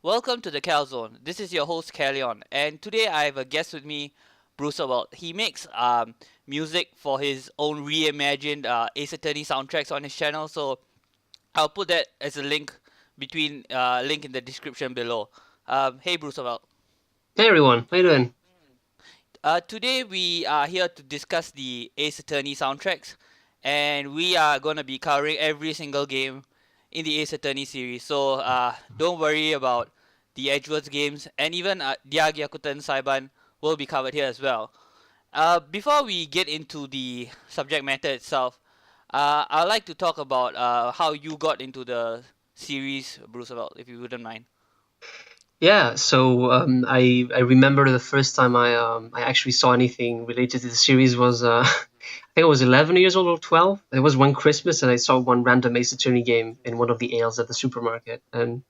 Welcome to the Cal Zone. This is your host Callion, and today I have a guest with me, Bruce Awald. He makes music for his own reimagined Ace Attorney soundtracks on his channel, so I'll put that as a link in the description below. Hey Bruce Awald. Hey everyone, how you doing? Today we are here to discuss the Ace Attorney soundtracks, and we are gonna be covering every single game in the Ace Attorney series. So don't worry about the Edgeworth games, and even Dia Gyakuten Saiban will be covered here as well. Before we get into the subject matter itself, I'd like to talk about how you got into the series, Bruce, about if you wouldn't mind. I remember the first time I actually saw anything related to the series was I think I was 11 years old or 12. It was one Christmas and I saw one random Ace Attorney game in one of the aisles at the supermarket, and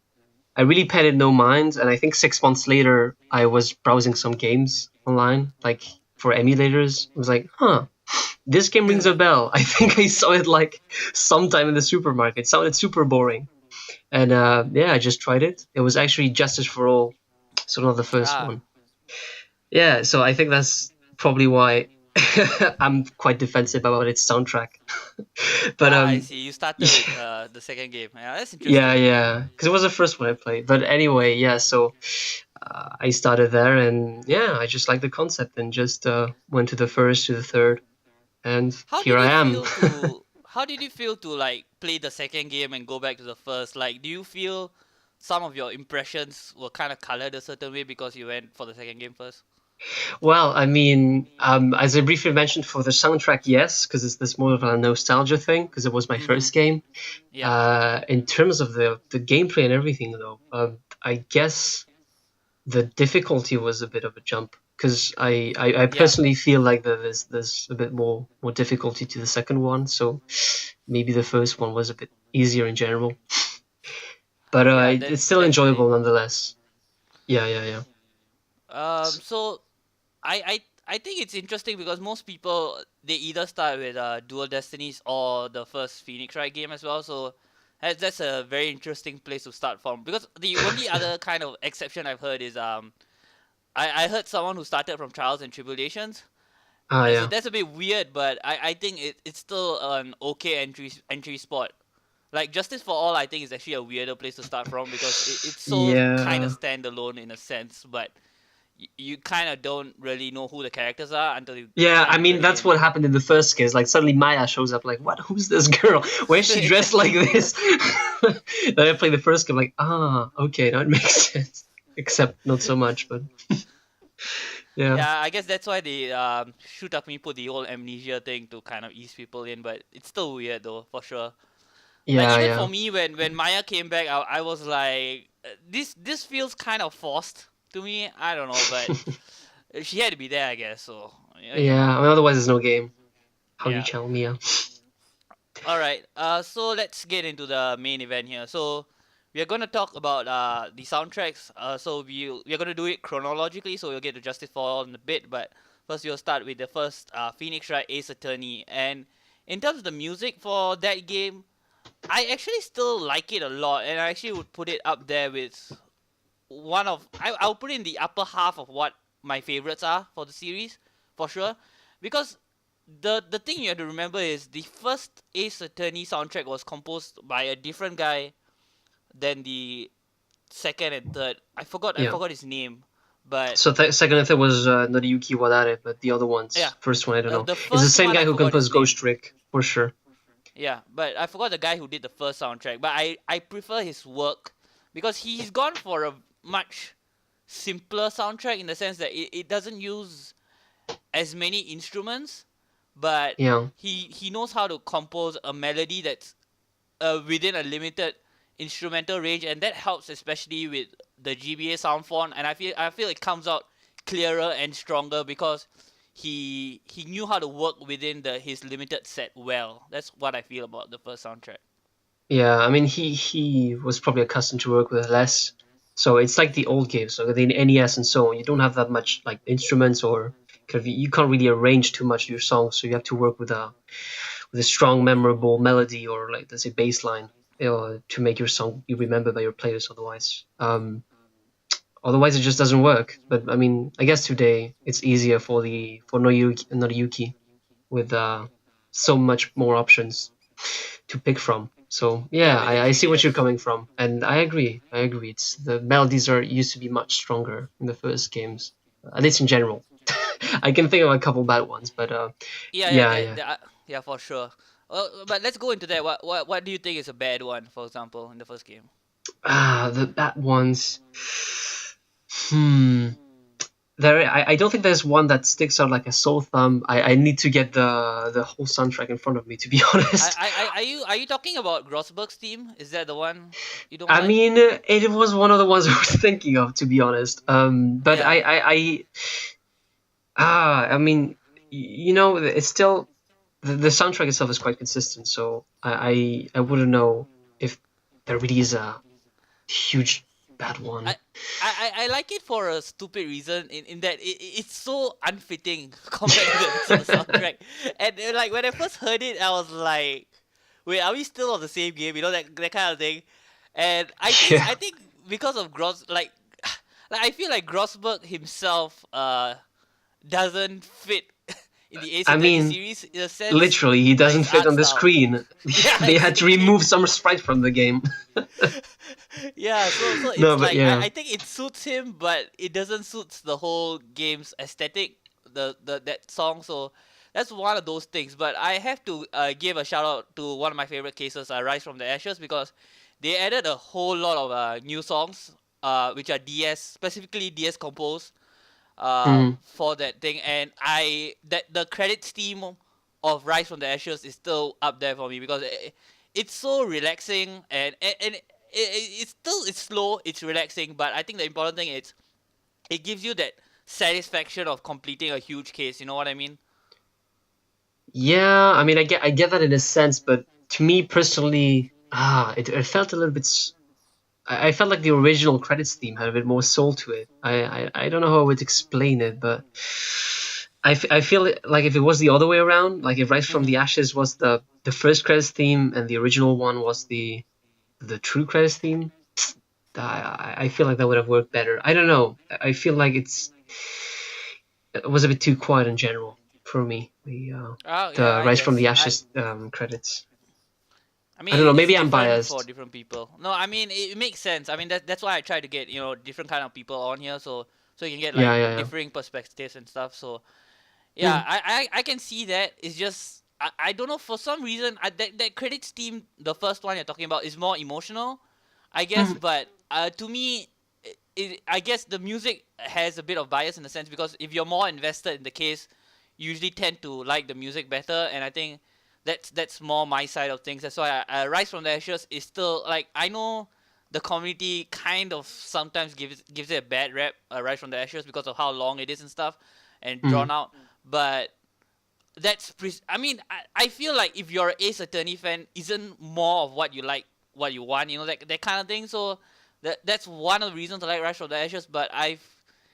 I really paid it no mind. And I think 6 months later I was browsing some games online, like for emulators. I was like, this game rings a bell. I think I saw it like sometime in the supermarket. It sounded super boring. And I just tried it. It was actually Justice for All, so not the first Ah, one. Yeah, so I think that's probably why I'm quite defensive about its soundtrack. but I see. You started with yeah, the second game. Yeah, that's yeah, interesting. yeah, because it was the first one I played. But anyway, yeah, so I started there, and yeah, I just liked the concept, and just went to the first, to the third, and How here did I you am. feel to how did you feel to like play the second game and go back to the first? Like, do you feel some of your impressions were kind of colored a certain way because you went for the second game first? Well, I mean, as I briefly mentioned for the soundtrack, yes, because it's more of a nostalgia thing, because it was my Mm-hmm. first game. Yeah. In terms of the gameplay and everything, though, I guess the difficulty was a bit of a jump, because I Yeah. personally feel like that there's a bit more difficulty to the second one, so maybe the first one was a bit easier in general, but Yeah. it's still That's the thing. enjoyable nonetheless. Yeah, yeah, yeah. So I think it's interesting because most people they either start with Dual Destinies or the first Phoenix Wright game as well. So that's a very interesting place to start from. Because the only other kind of exception I've heard is I heard someone who started from Trials and Tribulations. So Yeah. that's a bit weird, but I think it's still an okay entry spot. Like Justice for All, I think is actually a weirder place to start from because it's so kind of Yeah. standalone in a sense, but you kind of don't really know who the characters are until you Yeah, kind I of mean really get that's into what it. happened in the first case. Like suddenly Maya shows up, like, what? Who's this girl? Why is she dressed like Exactly. this? Then I play the first game, like, okay, that makes sense. Except not so much, but yeah, Yeah, I guess that's why they shoot up me put the whole amnesia thing to kind of ease people in, but it's still weird though for sure. Like yeah, even for yeah, me, when Maya came back, I was like, this feels kind of forced to me. I don't know, but she had to be there, I guess. So yeah. I mean, otherwise, there's no game. How do you yeah. channel Mia? All right. So let's get into the main event here. So we are gonna talk about the soundtracks. So we're gonna do it chronologically. So we'll get to Justice for All in a bit, but first we'll start with the first Phoenix Wright Ace Attorney. And in terms of the music for that game, I actually still like it a lot, and I actually would put it up there with I'll put it in the upper half of what my favorites are for the series, for sure. Because the thing you have to remember is the first Ace Attorney soundtrack was composed by a different guy than the second and third. I Yeah. forgot his name, but So second and third was Noriyuki Wadare, but the other yeah, ones, first one, I don't know. the It's the first same one guy I who forgot his composed name. Ghost Trick for sure. Yeah, but I forgot the guy who did the first soundtrack. But I prefer his work because he's gone for a much simpler soundtrack in the sense that it doesn't use as many instruments, but Yeah. he knows how to compose a melody that's within a limited instrumental range, and that helps especially with the GBA sound font. And I feel it comes out clearer and stronger because he knew how to work within his limited set well. That's what I feel about the first soundtrack. Yeah, I mean he was probably accustomed to work with less, so it's like the old games, so the NES and so on. You don't have that much like instruments or you can't really arrange too much of your songs, so you have to work with a strong, memorable melody or like let's say bass line, to make your song be remembered by your players. Otherwise, Otherwise, it just doesn't work. But I mean, I guess today it's easier for Noriyuki with so much more options to pick from. So Yeah, yeah, with the I see what you're 3DS. coming from, and I agree. I agree. It's the melodies are used to be much stronger in the first games, at least in general. I can think of a couple bad ones, but Yeah, yeah, yeah, yeah. yeah, for sure. But let's go into that. What do you think is a bad one, for example, in the first game? The bad ones. Hmm. I don't think there's one that sticks out like a sore thumb. I need to get the whole soundtrack in front of me to be honest. Are you talking about Grossberg's theme? Is that the one you don't I like? mean, it was one of the ones I was thinking of, to be honest. But Yeah. I mean, it's still the soundtrack itself is quite consistent, so I wouldn't know if there really is a huge bad I, one. I like it for a stupid reason in that it's so unfitting compared to the rest of the soundtrack. And like when I first heard it, I was like, "Wait, are we still on the same game?" You know that kind of thing. And Yeah, I think because of like I feel like Grossberg himself doesn't fit in the Ace I Attorney mean, series in a sense, literally, he like doesn't his fit art on the style. screen. Yeah, They had to exactly. remove some sprites from the game. Yeah, so No, it's but like yeah. I think it suits him, but it doesn't suit the whole game's aesthetic. The that song, so that's one of those things. But I have to give a shout out to one of my favorite cases, Rise from the Ashes, because they added a whole lot of new songs, which are DS specifically DS composed Mm. for that thing, and I that the credits theme of Rise from the Ashes is still up there for me because it's so relaxing and it's slow, it's relaxing, but I think the important thing is it gives you that satisfaction of completing a huge case. You know what I mean? Yeah, I mean, I get that in a sense, but to me personally, it felt a little bit. I felt like the original credits theme had a bit more soul to it. I don't know how I would explain it, but I feel like if it was the other way around, like if Rise from Mm-hmm. the Ashes was the first credits theme and the original one was the true credits theme, I feel like that would have worked better. I don't know. I feel like it was a bit too quiet in general for me. Oh yeah, The I Rise from guess the Ashes credits. I I don't know. mean, it's Maybe I'm different for biased. different people. No, I mean it makes sense. I mean that's why I try to get different kind of people on here, so you can get Yeah, like yeah, yeah. differing perspectives and stuff. So yeah, Mm, I can see that. It's just I don't know for some reason that credits team, the first one you're talking about, is more emotional, I guess. mm, But to me, I guess the music has a bit of bias in the sense because if you're more invested in the case, you usually tend to like the music better, and I think that's more my side of things. That's why Rise from the Ashes is still like I know the community kind of sometimes gives it a bad rep, Rise from the Ashes, because of how long it is and stuff, and mm. drawn out. But I mean, I feel like if you're an Ace Attorney fan, isn't more of what you like, what you want, that kind of thing. So that's one of the reasons I like Rise of the Ashes. But I've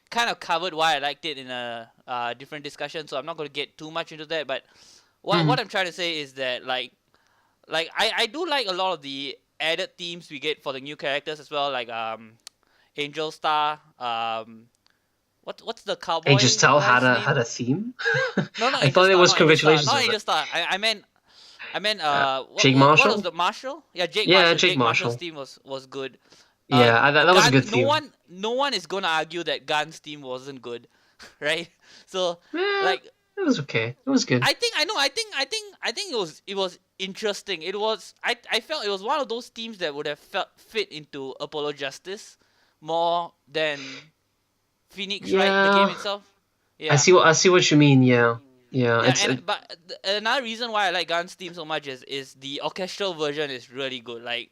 kind of covered why I liked it in a different discussion, so I'm not going to get too much into that. But what Mm. I'm trying to say is that I do like a lot of the added themes we get for the new characters as well, like Angel Star, what's the Angel cowboy Style guy's had name? a theme. No, not I Angel thought it Star, was not Angel Star, congratulations not on it. Angel Star. I meant Jake what was Marshall. the Marshall? Yeah, Jake Yeah, Marshall. Jake Jake Marshall's Marshall. team was good. Yeah, that was a Gun. good theme. No one is gonna argue that Gun's team wasn't good, right? So Yeah, like it was okay. It was good. I think I know. I think it was interesting. I felt it was one of those teams that would have felt fit into Apollo Justice more than Phoenix, right? The game Yeah, itself. I Yeah. see what you mean. Yeah, yeah. Yeah, It's and but another reason why I like Gun's theme so much is the orchestral version is really good. Like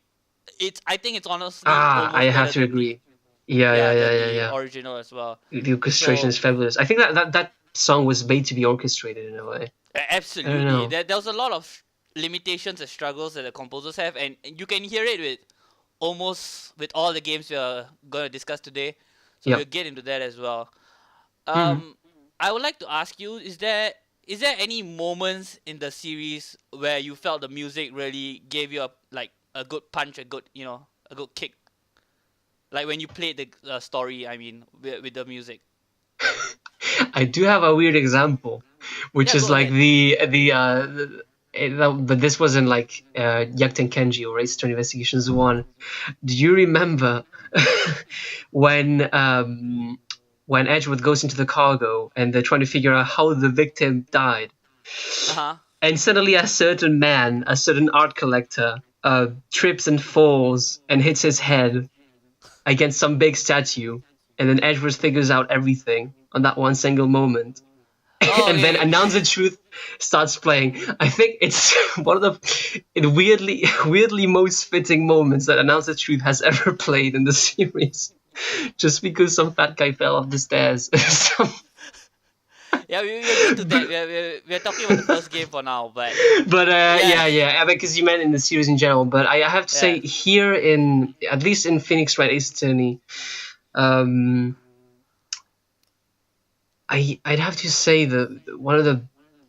I think it's honestly I almost have better to than agree. Yeah, yeah, yeah, than yeah, the yeah. original as well. The orchestration So is fabulous. I think that song was made to be orchestrated in a way. I don't absolutely, know. there was a lot of limitations and struggles that the composers have, and you can hear it with all the games we are gonna discuss today. So we'll Yep. get into that as well. Mm. Um, I would like to ask you: is there any moments in the series where you felt the music really gave you a good punch, a good a good kick? Like when you played the story, I mean, with the music. I do have a weird example, which Yeah, is go like ahead. but this wasn't like Yakuten Kenji or Ace Attorney Investigations 1. Do you remember when when Edgeworth goes into the cargo and they're trying to figure out how the victim died? Uh huh. And suddenly a certain man, a certain art collector, trips and falls and hits his head against some big statue, and then Edgeworth figures out everything on that one single moment. Oh, And then okay. Announce the Truth starts playing. I think it's one of the weirdly most fitting moments that Announce the Truth has ever played in the series. Just because some fat guy fell off the stairs. Yeah, we'll get to that. We're talking about the first game for now, but But yeah, yeah, because you meant in the series in general. But I have to say yeah. here in at least in Phoenix Wright Ace Attorney, um, I'd have to say that one of the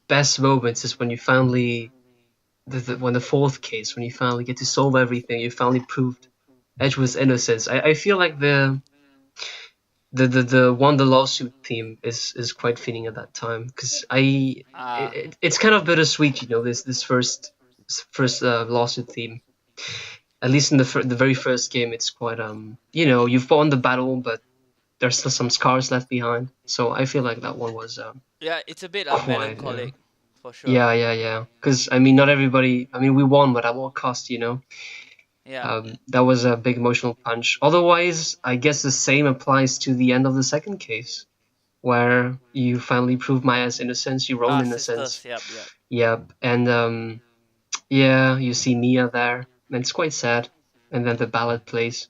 best moments is when you finally when the fourth case, when you finally get to solve everything, you finally proved Edgeworth's innocence. I feel like the lawsuit theme is quite fitting at that time, because Uh, it's kind of bittersweet, you know, this first lawsuit theme. At least in the very first game, it's quite you know, you've won the battle, but there's still some scars left behind. So I feel like that one was yeah, it's a bit quite melancholic, for sure. yeah. Because I mean, not everybody. I mean, we won, but at what cost? You know, Yeah. that was a big emotional punch. Otherwise, I guess the same applies to the end of the second case, where you finally prove Maya's innocence, your own Ah, innocence. sisters. Yep, yep. Yep, and yeah, you see Mia there, and it's quite sad. And then the ballad plays.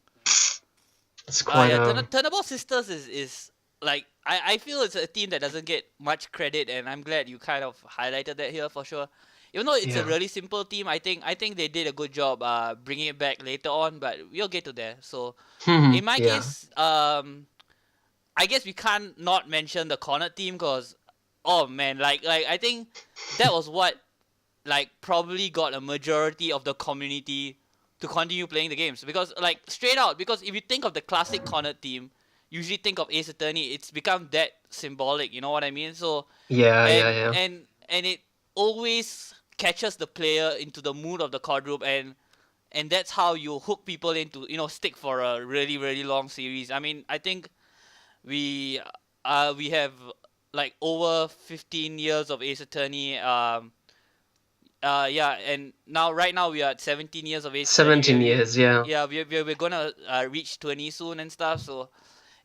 It's quite Yeah, Turnabout Sisters is like I feel it's a team that doesn't get much credit, and I'm glad you kind of highlighted that here for sure. Even though it's a yeah. really simple team, I think they did a good job bringing it back later on, but we'll get to there. So in my Yeah. case, I guess we can't not mention the corner team because oh man, like I think that was what like probably got a majority of the community to continue playing the games, because like straight out, because if you think of the classic Cornet team, usually think of Ace Attorney, it's become that symbolic, you know what I mean? So and Yeah. and and it always catches the player into the mood of the quadruple, and that's how you hook people into, stick for a really really long series. I mean, I think we we have like over 15 years of Ace Attorney. Yeah, and now right now we are at 17 years of Ace Attorney. 17 years, yeah. Yeah, we're gonna reach 20 soon and stuff. So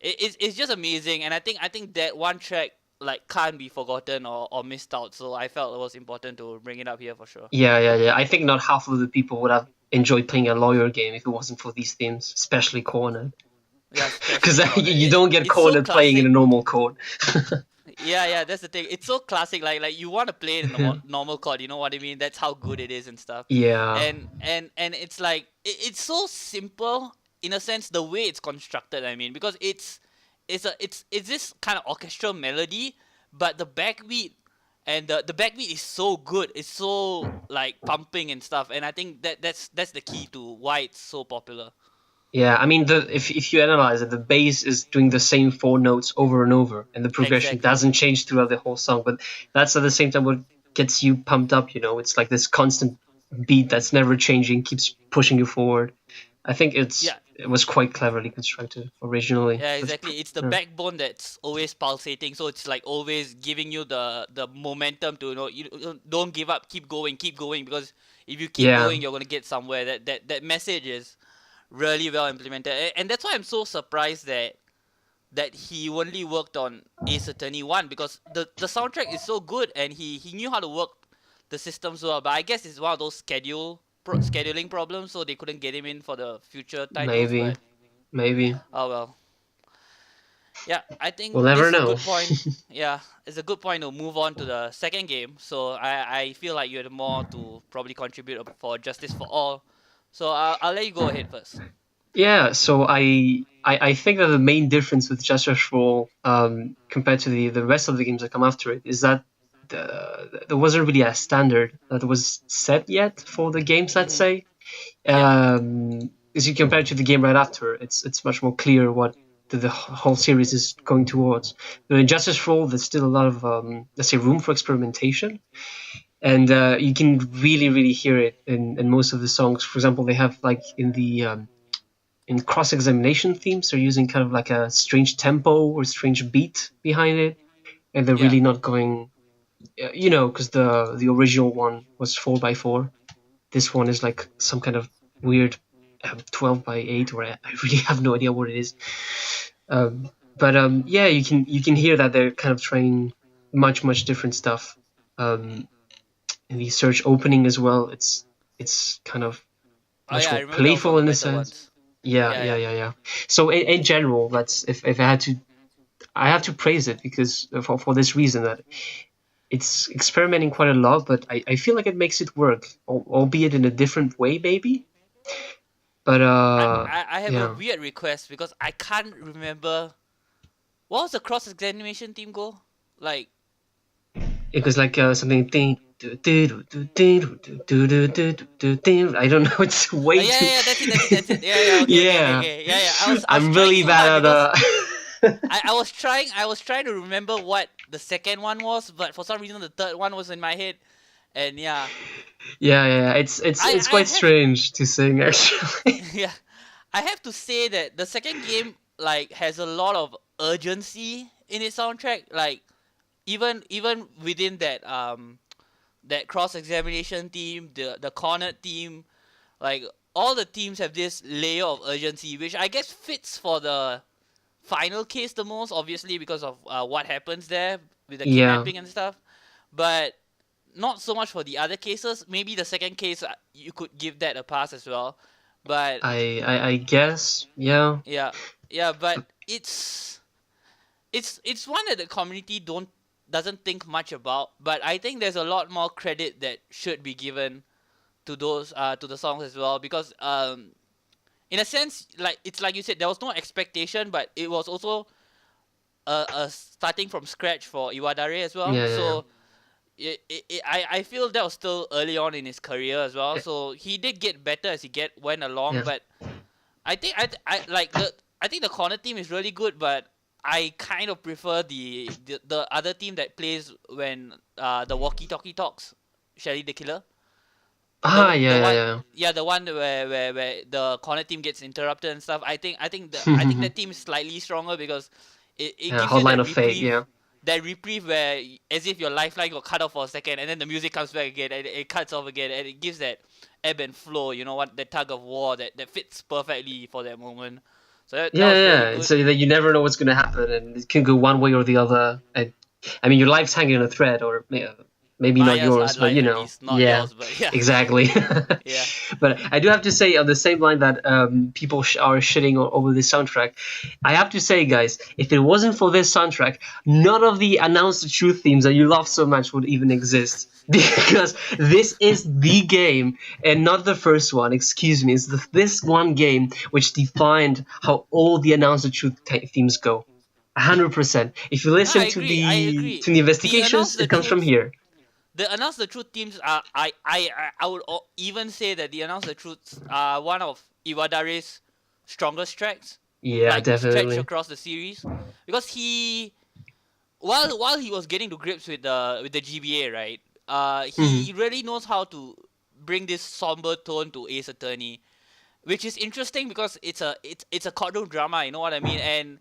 it's just amazing, and I think that one track like can't be forgotten or missed out. So I felt it was important to bring it up here for sure. Yeah. I think not half of the people would have enjoyed playing a lawyer game if it wasn't for these themes, especially cornered. Yeah, Because especially corner. you don't get It's so cornered playing in a classic. normal court. Yeah, that's the thing. It's so classic. Like you want to play it in the Yeah. normal chord. You know what I mean? That's how good it is and stuff. Yeah. And it's like it's so simple in a sense the way it's constructed. I mean, because it's this kind of orchestral melody, but the backbeat and the backbeat is so good. It's so like pumping and stuff. And I think that's the key to why it's so popular. Yeah, I mean, if you analyze it, the bass is doing the same four notes over and over, and the progression Exactly. doesn't change throughout the whole song. But that's at the same time what gets you pumped up. You know, it's like this constant beat that's never changing, keeps pushing you forward. I think Yeah. it was quite cleverly constructed originally. Yeah, exactly. It's the Yeah. backbone that's always pulsating, so it's like always giving you the momentum to you don't give up, keep going, because if you keep Yeah. going, you're gonna get somewhere. That message is really well implemented, and that's why I'm so surprised that he only worked on Ace Attorney 1, because the soundtrack is so good and he knew how to work the systems well. But I guess it's one of those scheduling problems, so they couldn't get him in for the future titles. Maybe, But maybe. oh well. Yeah, I We'll think this never is a know. good point. Yeah, it's a good point to move on to the second game. So I feel like you had more to probably contribute for Justice for All. So I'll let you go ahead first. Yeah, so I think that the main difference with Justice for All, compared to the rest of the games that come after it, is that there wasn't really a standard that was set yet for the games, let's Mhm. say. Yeah. as you compare it to the game right after, it's much more clear what the whole series is going towards. But in Justice for All, there's still a lot of let's say room for experimentation, and you can really hear it in most of the songs. For example, they have like in cross-examination themes, they're using kind of like a strange tempo or strange beat behind it, and they're Yeah. really not going, because the original one was 4x4. This one is like some kind of weird 12x8, or I really have no idea what it is. But yeah, you can hear that they're kind of trying much different stuff. In the search opening as well, it's kind of Oh much yeah, I more remember that one from playful the in a better sense. ones. Yeah, Yeah, yeah, yeah. yeah, yeah. So in general, that's if I had to, I have to praise it because for this reason that it's experimenting quite a lot, but I feel like it makes it work, albeit in a different way, maybe. But I have a yeah, weird request because I can't remember what was the cross examination team goal? Like it was like something. I don't know. It's way yeah, too. yeah, that's it. Yeah, yeah, Yeah, okay. Yeah, yeah. I was I'm trying really so hard bad at because I was trying to remember what the second one was, but for some reason the third one was in my head. And yeah. yeah. It's I quite have strange to sing actually. yeah. I have to say that the second game like has a lot of urgency in its soundtrack. Like even within that cross examination team, the cornered team, like all the teams have this layer of urgency, which I guess fits for the final case the most, obviously because of what happens there with the Yeah, kidnapping and stuff. But not so much for the other cases. Maybe the second case you could give that a pass as well. But I guess yeah. yeah, yeah, but it's one that the community doesn't think much about. But I think there's a lot more credit that should be given to those to the songs as well because in a sense like it's like you said there was no expectation, but it was also a starting from scratch for Iwadare as well. Yeah. So I feel that was still early on in his career as well. Yeah. So he did get better as he went along. Yeah. But I like I think the corner team is really good, but I kind of prefer the other team that plays when the walkie talkie talks, Shelly the Killer. Ah, The one yeah. yeah, the one where the corner team gets interrupted and stuff. I think that team is slightly stronger because it Yeah, gives you Hotline of Fate. Yeah. that reprieve where as if your lifeline got cut off for a second and then the music comes back again and it cuts off again and it gives that ebb and flow, you know what, that tug of war that fits perfectly for that moment. So that was really Yeah. good. So that you never know what's gonna happen, and it can go one way or the other. And I mean, your life's hanging on a thread, or maybe not Maya's yours, but life at least, not yeah, yours, but yeah. exactly. Yeah. But I do have to say, on the same line that people are shitting over this soundtrack, I have to say, guys, if it wasn't for this soundtrack, none of the Announce the Truth themes that you love so much would even exist. Because this is the game, and not the first one, excuse me. It's this one game which defined how all the Announce the Truth themes go. 100%. If you listen to I the agree. to the investigations, it comes from here. The Announce the Truth teams are I would even say that the Announce the Truths are one of Iwadare's strongest tracks, Yeah, like stretched definitely. across the series, because he while he was getting to grips with the GBA, right? Hmm. He really knows how to bring this somber tone to Ace Attorney, which is interesting because it's a courtroom drama, you know what I mean? And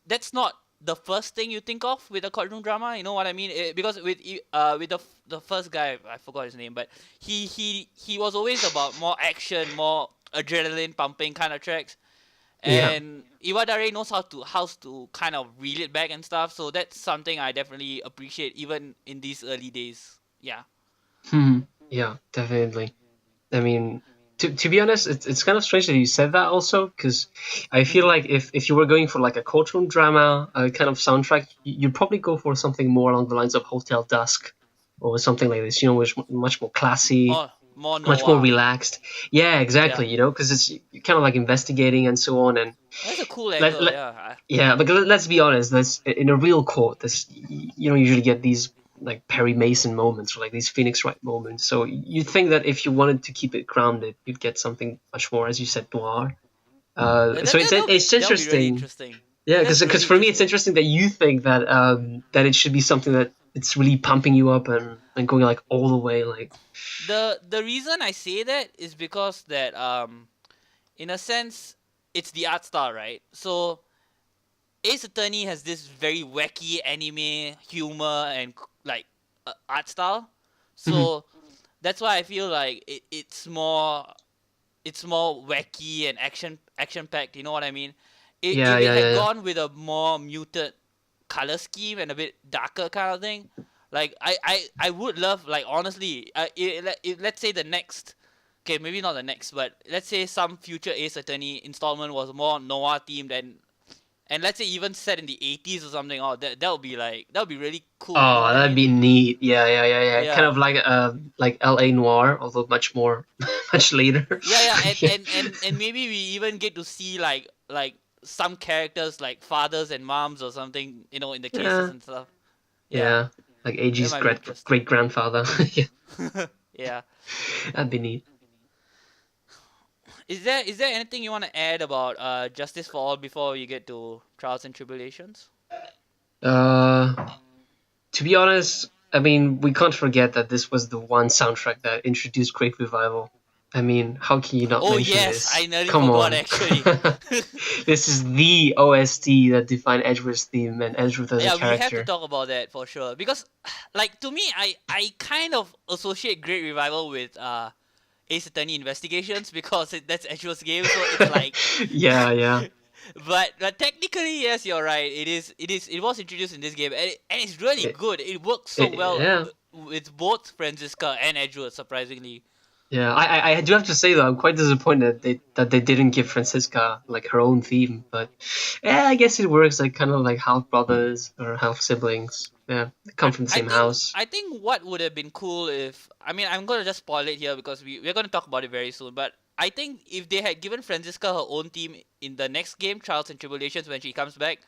that's not the first thing you think of with a courtroom drama, you know what I mean? Because with the first guy, I forgot his name, but he was always about more action, more adrenaline pumping kind of tracks. Yeah. And Iwadare knows how to kind of reel it back and stuff, so that's something I definitely appreciate even in these early days. Yeah. Hmm. Yeah, definitely. I mean, to be honest, it's kind of strange that you said that also, because I feel Mhm. like if you were going for like a courtroom drama kind of soundtrack, you'd probably go for something more along the lines of Hotel Dusk or something like this, which much more classy, More much more noir. relaxed. Yeah, Yeah. exactly, because it's you're kind of like investigating and so on. And That's a cool let, angle, let yeah. yeah, but let's be honest, that's in a real court. That's you don't usually get these like Perry Mason moments or like these Phoenix Wright moments. So you'd think that if you wanted to keep it grounded, you'd get something much more, as you said, noir. So it's that'll be really interesting. interesting. Yeah, That's because really for me it's interesting. interesting that you think that that it should be something that it's really pumping you up and going like all the way like. The reason I say that is because that in a sense it's the art style, right? So Ace Attorney has this very wacky anime humor and like art style. Mhm. So that's why I feel like it's more wacky and action packed. You know what I mean? Yeah, If it yeah, yeah, had yeah. gone with a more muted color scheme and a bit darker kind of thing, like I would love, like, honestly, let's say the next, okay, maybe not the next, but let's say some future Ace Attorney installment was more noir themed, and let's say even set in the 80s or something. Oh, that would be really cool. You know Oh, what I that'd mean? be neat. Yeah, yeah, yeah, yeah. Kind Yeah. of like L.A. Noir, although much more, much later. Yeah, and, Yeah, and, and, and maybe we even get to see like some characters like fathers and moms or something, in the cases yeah, and stuff. Yeah, yeah. Like that AG's might be great interesting. grandfather. Yeah, Yeah. that'd be neat. Is there anything you want to add about Justice for All before we get to Trials and Tribulations? Uh, to be honest, I mean, we can't forget that this was the one soundtrack that introduced Great Revival. I mean, how can you not Oh mention yes, this? I nearly Come forgot on. actually. This is the OST that defined Edgeworth's theme and Edgeworth as a Yeah, we have to character. talk about that for sure because, like, to me, I kind of associate Great Revival with Ace Attorney Investigations because that's Edgeworth's game, so it's like. Yeah, yeah. But technically, yes, you're right. It was introduced in this game, and it's really It, good. It works so well yeah. with both Franziska and Edgeworth, surprisingly. Yeah, I do have to say though, I'm quite disappointed that they didn't give Francisca like her own theme, but yeah, I guess it works like kind of like half brothers or half siblings. Yeah, they come from the I same think house. I think what would have been cool if, I mean, I'm gonna just spoil it here because we're gonna talk about it very soon. But I think if they had given Franziska her own team in the next game, Trials and Tribulations, when she comes back,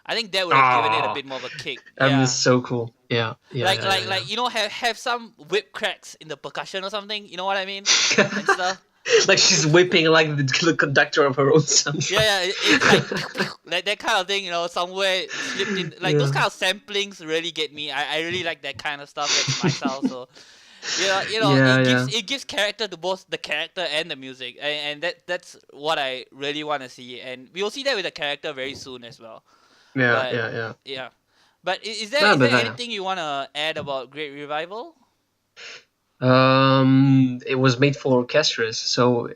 I think that would have given it a Ah, bit more of a kick. that was Yeah. so cool. Yeah, yeah, Like yeah, like yeah, like have some whip cracks in the percussion or something. You know what I mean? And yeah. stuff. Like she's whipping like the conductor of her own Yeah, soundtrack. yeah, it's like like that kind of thing, somewhere slipped in. Like those Yeah, kind of samplings really get me. I really like that kind of stuff. That's my style. So yeah, yeah, it gives character to both the character and the music, and that's what I really want to see. And we will see that with the character very soon as well. yeah, But yeah, yeah. yeah, but is there No, is but there anything you want to add about Great Revival? it was made for orchestras, so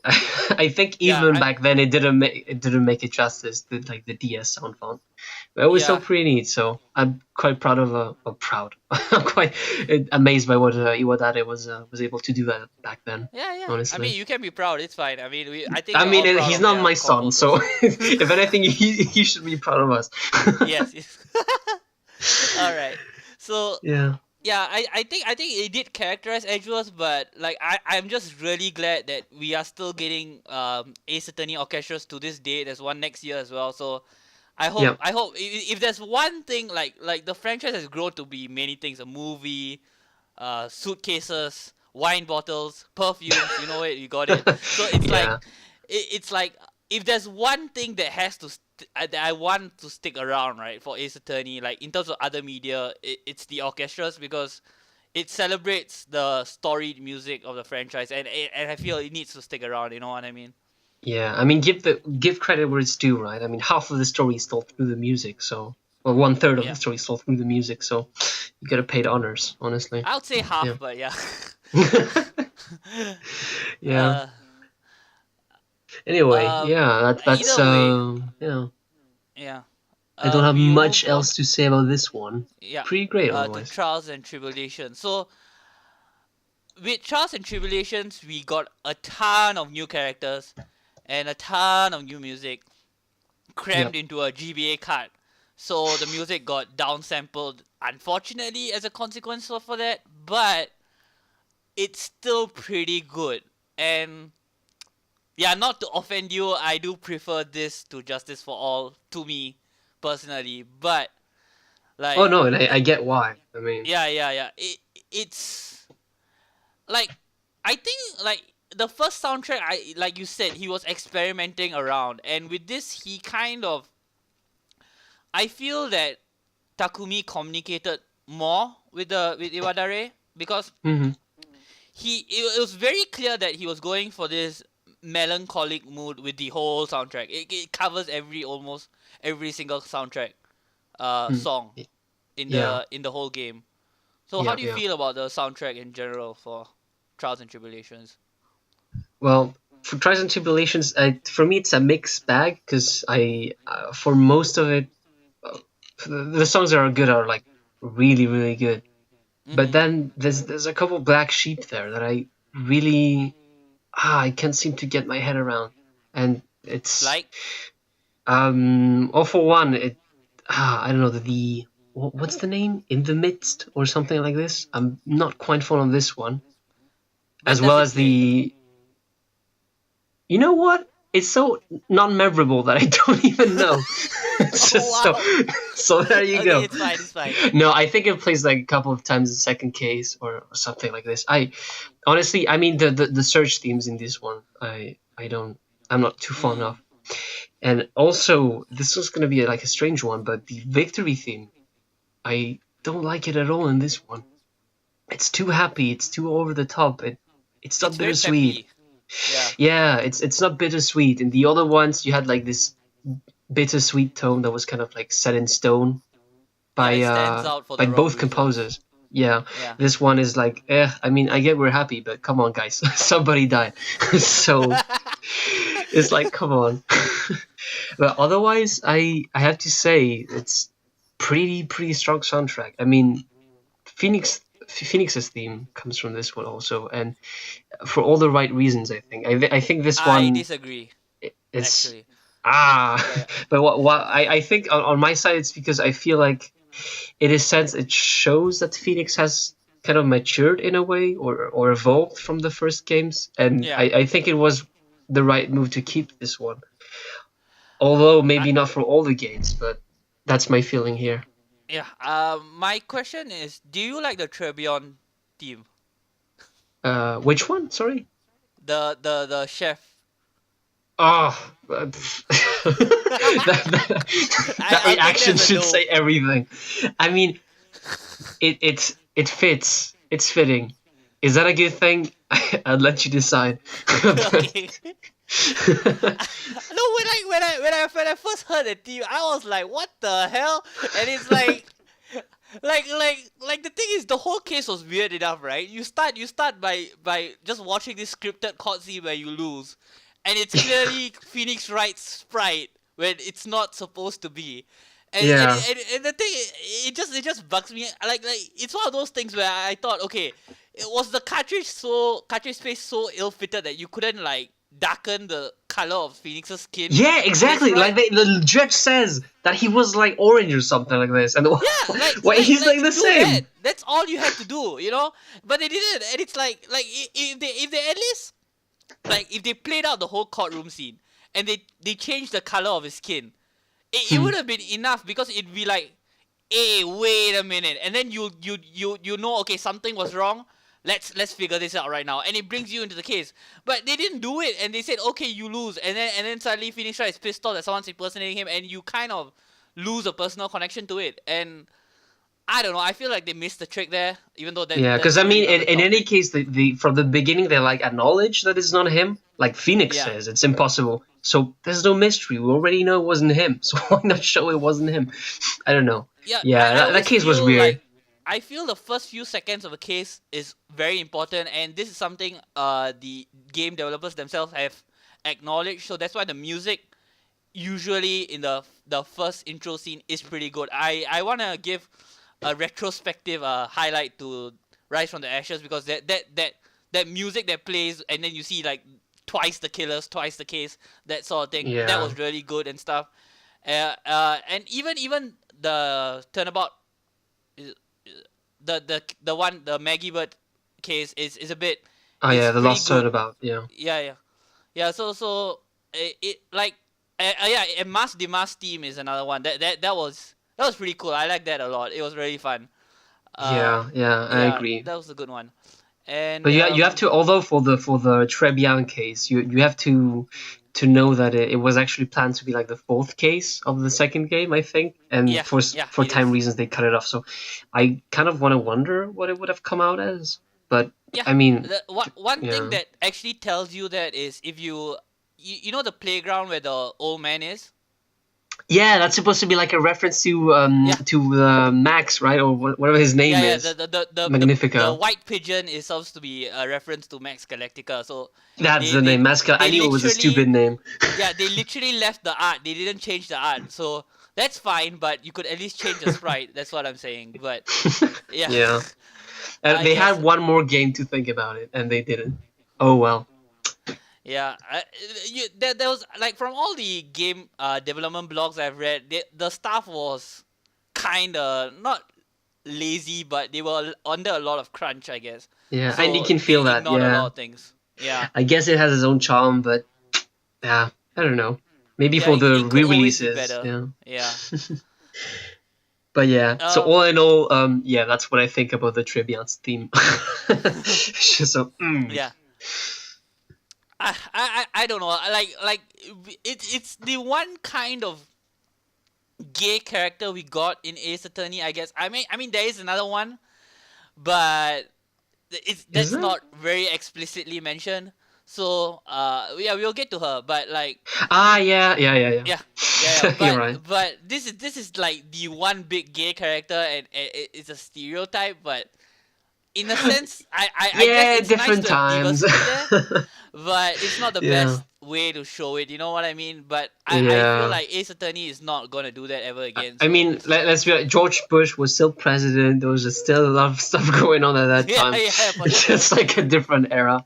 I think Yeah, even back then it didn't make it justice. Like the DS sound font, but it was still yeah. pretty neat. So I'm quite proud of proud. I'm quite amazed by what Iwadare was able to do that back then. Yeah, yeah. I Honestly, mean, you can be proud. It's fine. I mean, I think I we're all mean proud he's of not their my son, so composers. if anything, he should be proud of us. Yes. Yes. All right. So Yeah. yeah, I think it did characterize Edgeworth, but like I'm just really glad that we are still getting Ace Attorney orchestras to this day. There's one next year as well. So Yeah. I hope if there's one thing, like the franchise has grown to be many things: a movie, suitcases, wine bottles, perfumes. You know it, you got it. So it's like Yeah. it's like if there's one thing that has to that I want to stick around, right, for Ace Attorney, like in terms of other media, it's the orchestras because it celebrates the storied music of the franchise, and I feel it needs to stick around. You know what I mean? Yeah, I mean, give credit where it's due, right? I mean, half of the story is told through the music, so well, one third of the Yeah, story is told through the music, so you gotta pay the honors, honestly. I would say Yeah. half, but yeah. Yeah. uh, Anyway, yeah, that's Either way, yeah. yeah. I don't have We much move on. else to say about this one. Yeah. Pretty great To otherwise. Trials and Tribulations. So with Trials and Tribulations, we got a ton of new characters and a ton of new music Yeah. crammed into a GBA card. So the music got downsampled, unfortunately, as a consequence for that, but it's still pretty good. And yeah, not to offend you, I do prefer this to Justice for All, to me personally, but Oh Like, no, and I get why. I mean, yeah. It's like, I think like the first soundtrack, I like you said, he was experimenting around, and with this he kind of, I feel that Takumi communicated more with Iwadare, because hmm it was very clear that he was going for this melancholic mood with the whole soundtrack. It covers almost every single soundtrack song yeah, in the whole game. So how yeah, do you yeah. feel about the soundtrack in general for Trials and Tribulations? Well, for Trials and Tribulations, for me it's a mixed bag because for most of it, uh, the songs that are good are like really, really good. But Mm-hmm. then there's a couple black sheep there that I really I can't seem to get my head around, and it's Like, All for one, I don't know what's the name, In the Midst or something like this. I'm not quite fond of this one, when as does well it as play? the. You know what? It's so non-memorable that I don't even know. It's Oh just so. wow. So there you Okay, go. it's fine. It's fine. No, I think it plays like a couple of times in second case or something like this. I honestly, I mean the search themes in this one, I don't, I'm not too fond Mm. of. And also, this was going to be like a strange one, but the victory theme, I don't like it at all in this one. It's too happy. It's too over the top. It's not It's very bittersweet. peppy. Yeah. Yeah, it's not bittersweet. In the other ones, you had like this bittersweet tone that was kind of like set in stone Yeah, it stands out for by the wrong both reasons. composers. Yeah, Yeah. this one is like, I mean, I get we're happy, but come on, guys, somebody died. So it's like, come on. But otherwise, I have to say it's pretty strong soundtrack. I mean, Phoenix's theme comes from this one also, and for all the right reasons. I think this I one disagree, is actually. ah, Yeah, yeah. but what I think on my side it's because I feel like in a sense it shows that Phoenix has kind of matured in a way or evolved from the first games, and Yeah. I think it was the right move to keep this one. Although I, maybe not for all the games, but that's my feeling here. yeah. My question is, do you like the Trebion theme? Which one? Sorry. The chef. Oh, that I'll take that reaction as a should no. say everything. I mean, it fits. It's fitting. Is that a good thing? I'll let you decide. But Okay. No, when I first heard the theme, I was like, what the hell? And it's like the thing is, the whole case was weird enough, right? You start by just watching this scripted cutscene where you lose, and it's clearly Phoenix Wright's sprite when it's not supposed to be. yeah, And the thing, it just bugs me. Like it's one of those things where I thought, okay, it was the cartridge space so ill fitted that you couldn't like darken the color of Phoenix's skin yeah, on his exactly. Like right. the judge says that he was like orange or something like this, and Yeah, like why like he's like the like do that. same. That's all you had to do, you know. But they didn't, and it's like if they at least, like, if they played out the whole courtroom scene and they changed the color of his skin, it Hmm. would have been enough, because it'd be like, hey, wait a minute, and then you know, okay, something was wrong. Let's figure this out right now, and it brings you into the case. But they didn't do it, and they said, okay, you lose, and then suddenly Phoenix Wright is pissed off that someone's impersonating him, and you kind of lose a personal connection to it. And I don't know, I feel like they missed the trick there, even though Yeah, that's because I a really mean, other in any topic. case, the from the beginning they like acknowledge that it's not him. Like Phoenix Yeah. says, it's impossible. So there's no mystery. We already know it wasn't him. So why not show it wasn't him? I don't know. Yeah, Yeah, I that always case was feel weird. like, I feel the first few seconds of a case is very important, and this is something the game developers themselves have acknowledged. So that's why the music usually in the first intro scene is pretty good. I wanna give a retrospective highlight to Rise from the Ashes, because that music that plays, and then you see like twice the killers, twice the case, that sort of thing. That Yeah. was really good and stuff. And even the turnabout, is- the Maggie Bird case is a bit, Oh it's yeah, the pretty lost good. turnabout. Yeah. Yeah. So it like, yeah, a Mas de Mas team is another one that was That was pretty cool. I like that a lot. It was really fun. Yeah, yeah, I Yeah, agree. that was a good one. But And you have to, although for the Trebian case, you have to know that it was actually planned to be like the fourth case of the second game, I think, and yeah, yeah, for it time is. reasons they cut it off. So I kind of want to wonder what it would have come out as. But Yeah, I mean, one thing yeah, that actually tells you that is if you know the playground where the old man is. yeah, that's supposed to be like a reference Yeah, to Max, right, or whatever his name yeah. is, The Magnifica. white pigeon is supposed to be a reference to Max Galactica. So That's the they name, Masca. I they knew it was a stupid literally name. yeah they literally left the art. They didn't change the art. So that's fine, but you could at least change the sprite. That's what I'm saying. But yeah, Yeah. I They guess. had one more game to think about it, and they didn't. Oh well. Yeah, there was like from all the game development blogs I've read, the staff was kind of not lazy, but they were under a lot of crunch, I guess. Yeah, and you So can they feel that. ignored a lot Yeah, of things. Yeah, I guess it has its own charm, but yeah, I don't know. Maybe yeah, for the it could always be re-releases. better. Yeah. Yeah. But yeah, so Um. all in all, yeah, that's what I think about the Triviance theme. It's just so, Yeah. I don't know. Like it's the one kind of gay character we got in Ace Attorney, I guess. I mean there is another one, but is that's there? not very explicitly mentioned. So yeah, we'll get to her, but like Ah, yeah, yeah, yeah, yeah. yeah, yeah, yeah. You're But right. but this is like the one big gay character, and it's a stereotype. But in a sense, I guess Yeah, it's nice different to have times. diversity there. But it's not the Yeah, best way to show it. You know what I mean? But I feel yeah. like Ace Attorney is not gonna do that ever again. I So mean, let's be honest, George Bush was still president. There was just still a lot of stuff going on at that yeah, time. yeah, for It's sure. just like a different era.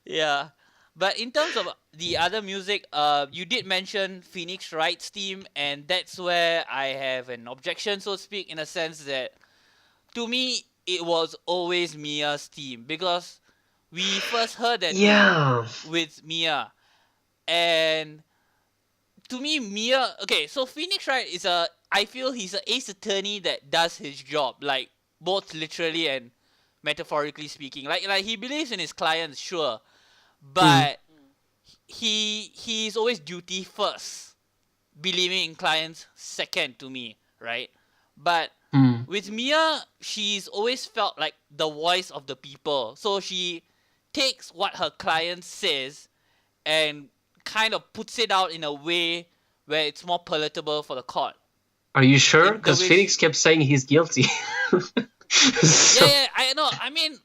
Yeah. But in terms of the other music, you did mention Phoenix Wright's theme, and that's where I have an objection, so to speak, in a sense that to me it was always Mia's theme because we first heard that theme Yeah. with Mia, and to me Mia. Okay, so Phoenix Wright is a. I feel he's an ace attorney that does his job, like both literally and metaphorically speaking. Like he believes in his clients, sure, Mm. but he's always duty first, believing in clients second to me, right? But Mm. with Mia, she's always felt like the voice of the people. So she takes what her client says and kind of puts it out in a way where it's more palatable for the court. Are you sure? In the Because way Phoenix she, kept saying he's guilty. yeah, So yeah, I know. I mean,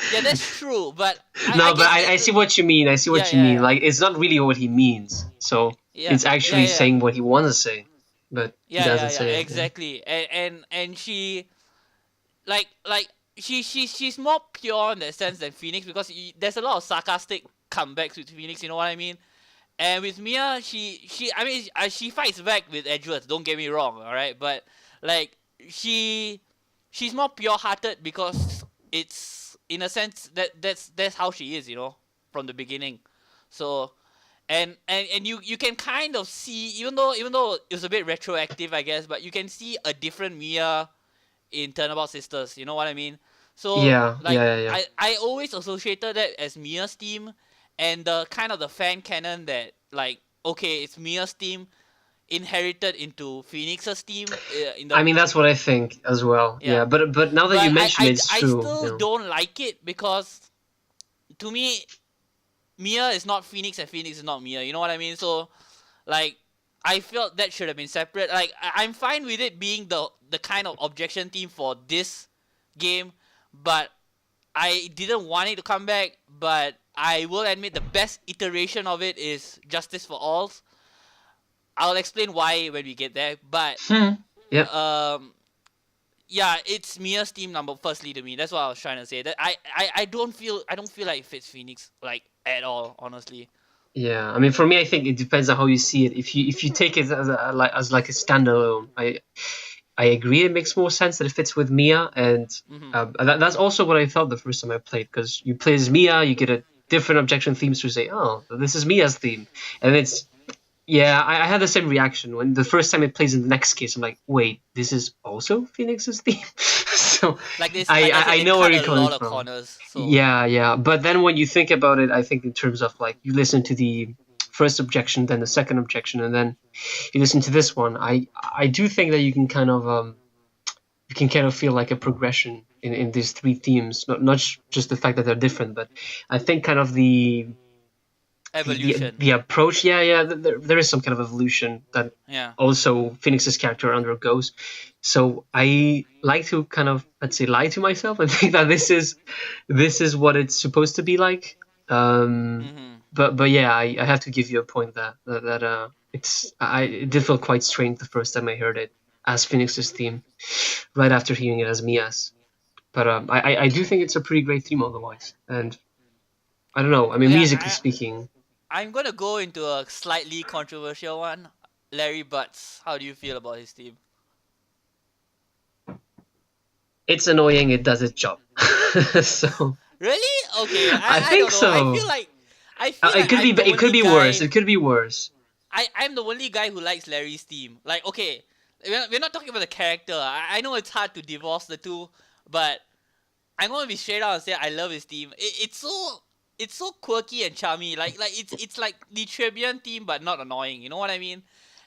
yeah, that's true. But I no, but guess I see what you mean. I see yeah, what you yeah, mean. yeah, Like it's not really what he means. So yeah, it's yeah, actually yeah. saying what he wants to say, but he Yeah, doesn't yeah, yeah, say it. Yeah. exactly. And she like she's more pure in that sense than Phoenix because there's a lot of sarcastic comebacks with Phoenix. You know what I mean? And with Mia, she I mean she fights back with Edgeworth. Don't get me wrong, all right. But like she she's more pure-hearted because it's in a sense that's how she is. You know, from the beginning. So and you can kind of see even though it was a bit retroactive I guess, but you can see a different Mia in Turnabout Sisters. You know what I mean? So Yeah, like yeah, yeah, yeah. I always associated that as Mia's theme, and the kind of the fan canon that like okay it's Mia's theme inherited into Phoenix's theme in the I mean, that's what I think as well. yeah. Yeah, but now that you But mention it, it's I true. still don't like it because to me Mia is not Phoenix and Phoenix is not Mia. You know what I mean? So like I felt that should have been separate. Like I'm fine with it being the kind of objection theme for this game, but I didn't want it to come back. But I will admit the best iteration of it is Justice for All. I'll explain why when we get there. But Hmm. Yep. yeah, it's Mia's team number firstly to me. That's what I was trying to say. That I don't feel like it fits Phoenix like at all, honestly. Yeah. I mean, for me, I think it depends on how you see it. If you take it as like a standalone, I agree. It makes more sense that it fits with Mia, and Hmm. that's also what I thought the first time I played. Because you play as Mia, you get a different objection themes to say, oh, this is Mia's theme, and Yeah, I had the same reaction when the first time it plays in the next case. I'm like, wait, this is also Phoenix's theme. So Like I said, I they know where cut you're a coming lot of from. corners. So Yeah, yeah. But then when you think about it, I think in terms of like you listen to the first objection, then the second objection, and then you listen to this one. I do think that you can kind of feel like a progression in these three themes. Not just the fact that they're different, but I think kind of evolution. the approach. Yeah, yeah. There is some kind of evolution that Yeah. also Phoenix's character undergoes. So I like to kind of, let's say, lie to myself and think that this is what it's supposed to be like. Mhm. But yeah, I have to give you a point that it did feel quite strange the first time I heard it as Phoenix's theme, right after hearing it as Mia's. But I do think it's a pretty great theme otherwise, and I don't know. I mean, Yeah. musically speaking, I'm gonna go into a slightly controversial one. Larry Butts. How do you feel about his team? it's annoying. It does its job. So Really? Okay. I I think don't know. so. I feel like I'm the It could only be worse. guy. It could be worse. I'm the only guy who likes Larry's team. Like, okay, we're not talking about the character. I know it's hard to divorce the two, but I'm gonna be straight out and say I love his team. It's so quirky and charmy. Like it's like the Trebian team, but not annoying. You know what I mean?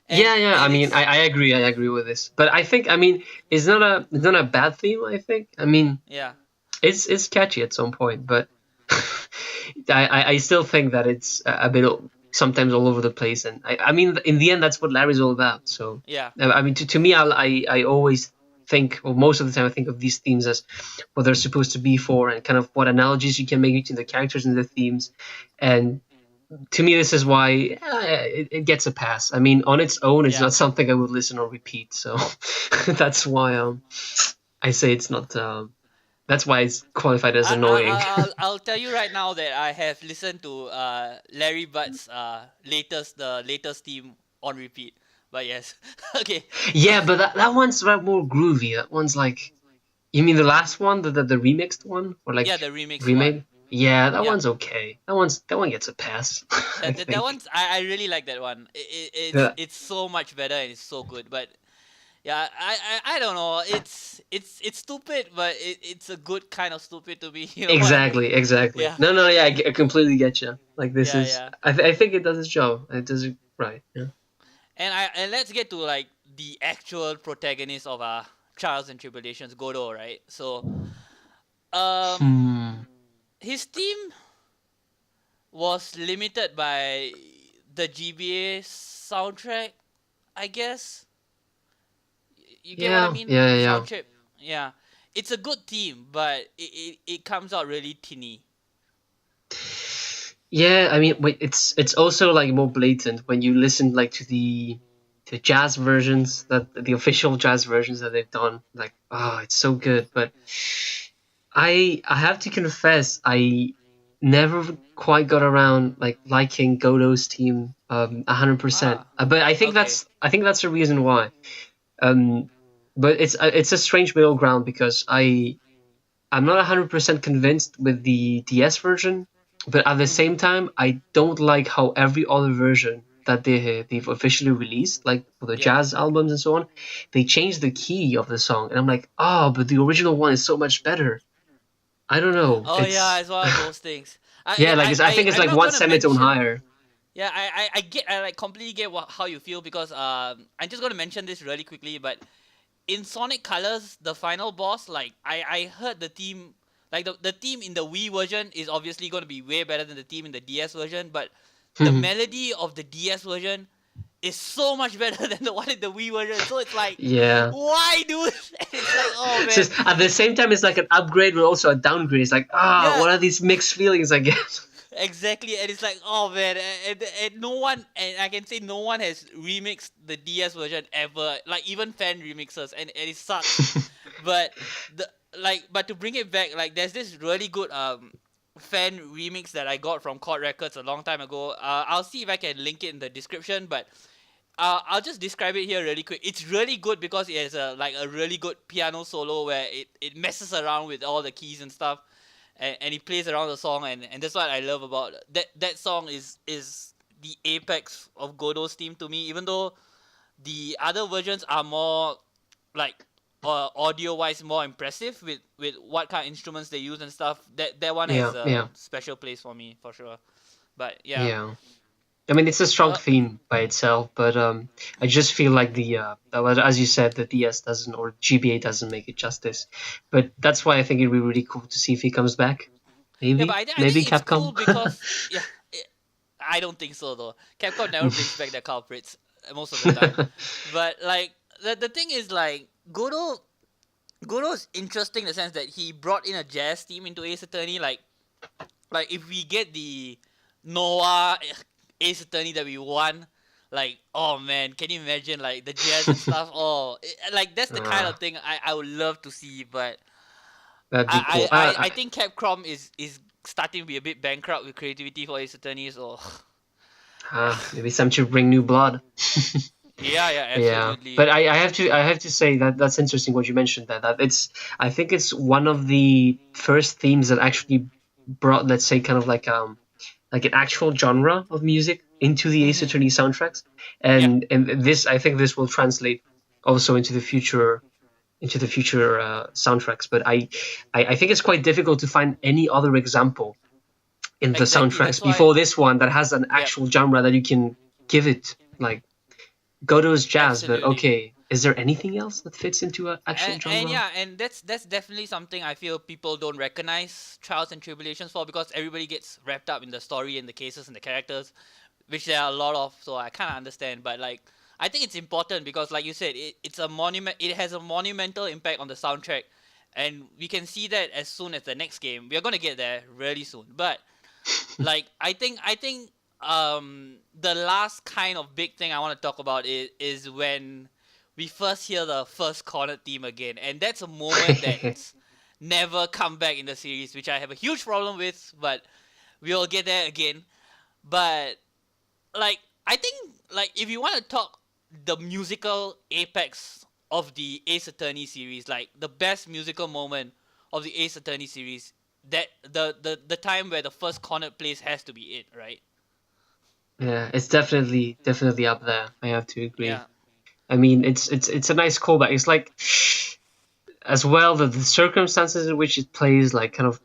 Yeah, yeah. I And mean, it's I agree. I agree with this. But I think, I mean, it's not a bad theme. I think. I mean, yeah, it's catchy at some point, but I still think that it's a bit sometimes all over the place. And I mean, in the end, that's what Larry's all about. So yeah, I mean, to me, I always think, or most of the time, I think of these themes as what they're supposed to be for, and kind of what analogies you can make between the characters and the themes. And to me, this is why it gets a pass. I mean, on its own, it's yeah. not something I would listen or repeat. So that's why I say it's not. That's why it's qualified as annoying. I'll tell you right now that I have listened to Larry Butt's the latest team on repeat. But yes, okay. So Yeah, but that one's more groovy. That one's like, you mean the last one, the remixed one, or yeah, like the remix one. remade? Yeah, that Yeah. one's okay. That one gets a pass. Yeah, I that think. one's I really like that one. Yeah, It's so much better and it's so good. But yeah, I don't know. It's stupid, but it's a good kind of stupid to be. You know what I mean? exactly, exactly. Yeah, No, no, yeah, I completely get you. Like this yeah, is, yeah. I think it does its job. It does it right. Yeah. And let's get to like the actual protagonist of our trials and tribulations, Godot, right? So um, Hmm. his team was limited by the GBA soundtrack, I guess. You get what I Yeah, mean? yeah, yeah. Soundtrack. Yeah. It's a good team, but it comes out really tinny. Yeah, I mean, wait, it's also like more blatant when you listen like to the jazz versions, that the official jazz versions that they've done. Like, oh, it's so good. But I have to confess, I never quite got around like liking Godo's team 100%. Ah, But okay. I think that's the reason why. Um, but it's a strange middle ground because I'm not 100% convinced with the DS version, but at the Mm-hmm. same time, I don't like how every other version that they've officially released, like for the Yep. jazz albums and so on, they changed the key of the song, and I'm like, oh, but the original one is so much better. I don't know. Oh yeah, It's it's one of those things. yeah, like I think it's I'm like not one gonna semitone mention. higher. Yeah, I get I like completely get how you feel because I'm just gonna mention this really quickly, but in Sonic Colors, the final boss, like I heard the theme, like the theme in the Wii version is obviously gonna be way better than the theme in the DS version, but the melody of the DS version is so much better than the one in the Wii version. So it's like, Yeah. why dude? It's like, oh It's man, just at the same time, it's like an upgrade, but also a downgrade. It's like, yeah, what are these mixed feelings I get? exactly. And it's like, oh man, and no one, and I can say no one has remixed the DS version ever, like even fan remixers, and it sucks. But the but to bring it back, like there's this really good fan remix that I got from Chord Records a long time ago. I'll see if I can link it in the description, but I'll just describe it here really quick. It's really good because it has a really good piano solo where it messes around with all the keys and stuff, and he plays around the song, and that's what I love about that song is the apex of Godot's theme to me, even though the other versions are more like audio wise more impressive with what kind of instruments they use and stuff. That one has Yeah, a yeah, special place for me for sure. But yeah. yeah. I mean, it's a strong Uh, theme by itself, but I just feel like as you said, the DS doesn't or GBA doesn't make it justice. But that's why I think it'd be really cool to see if he comes back. yeah, but Maybe, I maybe think it's Capcom. cool because yeah, I don't think so though. Capcom never brings back their culprits most of the time. But like the thing is like Godo's interesting in the sense that he brought in a jazz theme into Ace Attorney. Like if we get the Noah Ace Attorney that we want, like oh man, can you imagine like the jazz and stuff? Oh, like that's the kind uh, of thing I would love to see. But that'd be cool. I think Capcom is starting to be a bit bankrupt with creativity for Ace Attorney. So yeah, Maybe it's time to bring new blood. yeah, Yeah, absolutely. but I have to say that that's interesting what you mentioned that it's I think it's one of the first themes that actually brought, let's say, kind of like an actual genre of music into the Ace Mhm. Attorney soundtracks, Yeah, and this I think this will translate also into the future soundtracks. But I think it's quite difficult to find any other example in the exactly. That's soundtracks why. before this one that has an Yep. actual genre that you can give it like Godot's jazz. But Absolutely. okay, is there anything else that fits into an actual And genre? yeah, and that's definitely something I feel people don't recognize trials and tribulations for because everybody gets wrapped up in the story and the cases and the characters, which there are a lot of. So I kind of understand, but like I think it's important because, like you said, it's a monument. It has a monumental impact on the soundtrack, and we can see that as soon as the next game. We are gonna get there really soon, but like I think the last kind of big thing I want to talk about is when we first hear the first corner theme again, and that's a moment that's never come back in the series, which I have a huge problem with, but we'll get there again. But like I think like if you want to talk the musical apex of the Ace Attorney series, like the best musical moment of the Ace Attorney series, that the time where the first cornered place has to be it, right? Yeah, it's definitely up there. I have to agree. Yeah. I mean, it's a nice callback. It's like as well the circumstances in which it plays, like kind of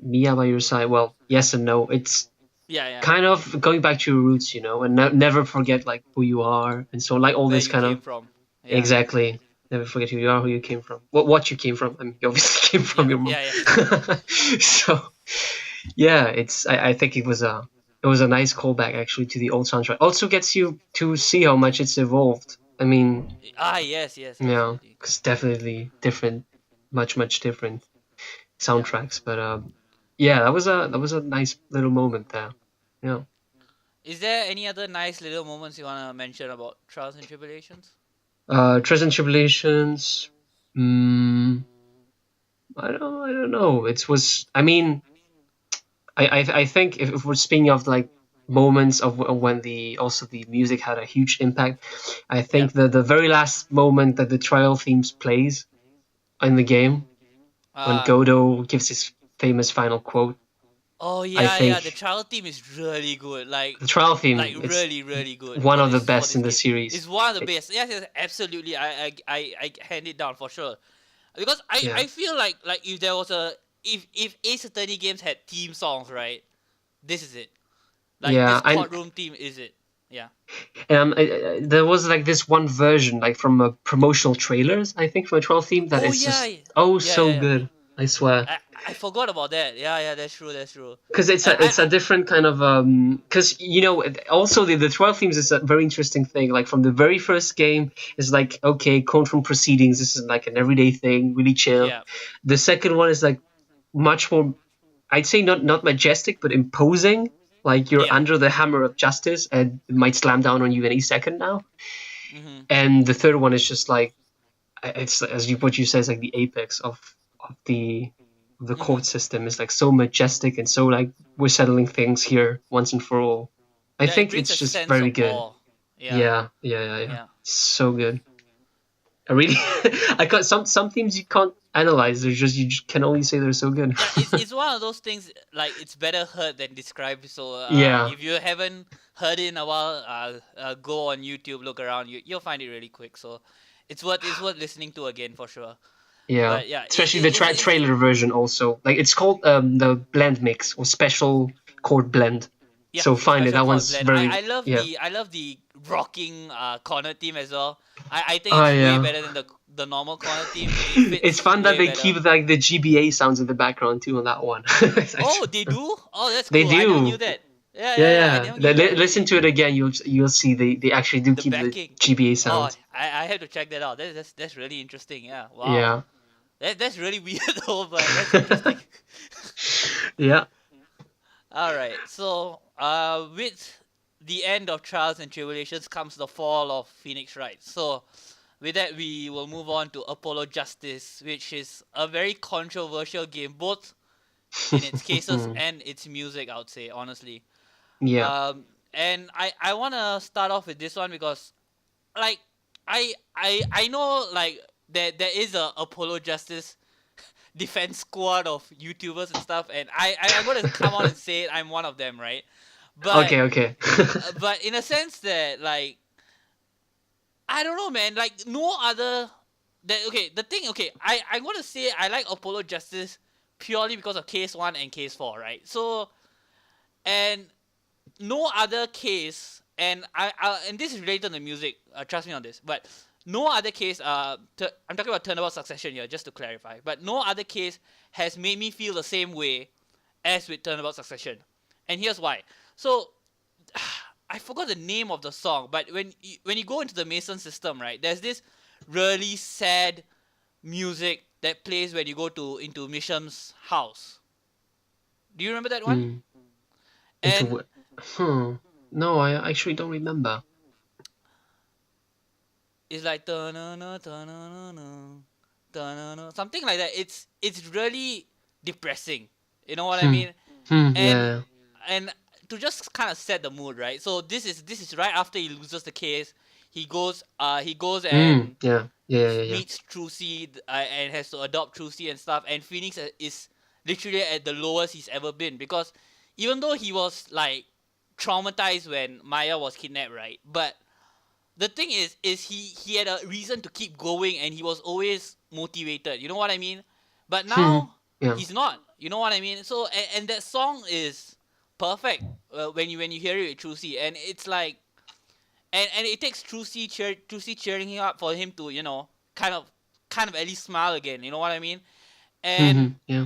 Mia by your side. Well, yes and no. It's Yeah, yeah. kind of going back to your roots, and never forget like who you are, and so like all Where this you kind came of from. Yeah. exactly. Never forget who you are, who you came from, what you came from. I mean, you obviously came from Yeah, your mom. yeah, yeah. So yeah, I think it was a nice callback actually to the old soundtrack. Also gets you to see how much it's evolved. I mean, Ah, yes, yes, yeah, absolutely. it's definitely different, much different Yeah. soundtracks. But yeah, that was a nice little moment there. Yeah. Is there any other nice little moments you wanna mention about trials and tribulations? Trials and Tribulations. Mm, I don't know. It was. I mean, I think if we're speaking of like moments of when the music had a huge impact, I Yeah. think the very last moment that the trial themes plays in the game when Uh Godo gives his famous final quote. oh I yeah, yeah. The think trial team is really good. the trial Like theme it's really, really good one for of the this best in the game. series. It's one of the It, best. Yes, yes, absolutely. I hand it down for sure. Because yeah, I feel like if there was a if Ace Attorney games had theme songs, right? This is it. Like yeah, this courtroom theme is it. Yeah. there was like this one version, like from a promotional trailers, I think, from a 12 theme that Oh is yeah. just oh Yeah, so yeah, yeah. good. I swear, I forgot about that. Yeah, yeah, that's true, that's true. because it's a different kind of because also the 12 themes is a very interesting thing. Like from the very first game, is like okay, courtroom proceedings. This is like an everyday thing, really chill. Yeah. The second one is like much more, I'd say not majestic, but imposing. Like you're Yeah. under the hammer of justice, and it might slam down on you any second now. Mhm. And the third one is just like it's what you say is like the apex of the court Mhm. system. Is like so majestic and so like we're settling things here once and for all. I Yeah, it think brings it's a just sense very of good. awe. Yeah. Yeah, yeah, yeah, yeah. Yeah. So good. I really, I got some themes you can't analyze. They're just can only say they're so good. Yeah, it's one of those things like it's better heard than described. So Yeah, if you haven't heard it in a while, go on YouTube, look around. You'll find it really quick. So it's worth listening to again for sure. yeah. But yeah, Especially the it's trailer version also. Like it's called the blend mix or special chord blend. yeah, So find it. special That chord one's blend. I very love yeah. the rocking corner theme as well. I think Oh it's way yeah. better than the normal corner theme. It It's fits fun that way they better. keep like the GBA sounds in the background too on that one. It's Oh, actually- they do? Oh, that's they cool. I never knew do. that. Yeah, Yeah, yeah, yeah. I yeah. never knew that. Listen to it again. You'll see they actually do The keep the backing. GBA Oh, sounds. I have to check that out. That's really interesting. Yeah. Wow. Yeah. That's really weird though, but that's interesting. Yeah. All right. So, with the end of Trials and Tribulations comes the fall of Phoenix Wright. So, with that, we will move on to Apollo Justice, which is a very controversial game, both in its cases and its music. I would say, honestly. Yeah. And I wanna start off with this one because like I know like there is a Apollo Justice defense squad of YouTubers and stuff, and I'm gonna come on and say it, I'm one of them, right? But Okay, okay. but in a sense that like I don't know, man. Like no other that okay. The thing okay, I'm gonna say I like Apollo Justice purely because of Case 1 and Case 4, right? So and no other case, and and this is related to the music. Trust me on this, but no other case. I'm talking about Turnabout Succession here, just to clarify. But no other case has made me feel the same way as with Turnabout Succession, and here's why. So I forgot the name of the song, but when you go into the Mason system, right? There's this really sad music that plays when you go to into Misham's house. Do you remember that one? Hmm. Into And what? Hmm. No, I actually don't remember. it's like ta-na-na, ta-na-na-na, ta-na-na, something like that. It's really depressing. You know what I Hmm. mean? Hmm. And Yeah. and to just kind of set the mood, right? So this is right after he loses the case. He goes Hmm. and Yeah. Yeah. Yeah. Yeah. meets Trucy and has to adopt Trucy and stuff. And Phoenix is literally at the lowest he's ever been because even though he was like traumatized when Maya was kidnapped, right? But the thing is he had a reason to keep going and he was always motivated. You know what I mean? But Hmm. now Yeah. he's not. You know what I mean? So and that song is perfect when you hear it with Trucy, and it's like and it takes Trucy cheering him up for him to kind of at least smile again. You know what I mean? Hmm. And Yeah.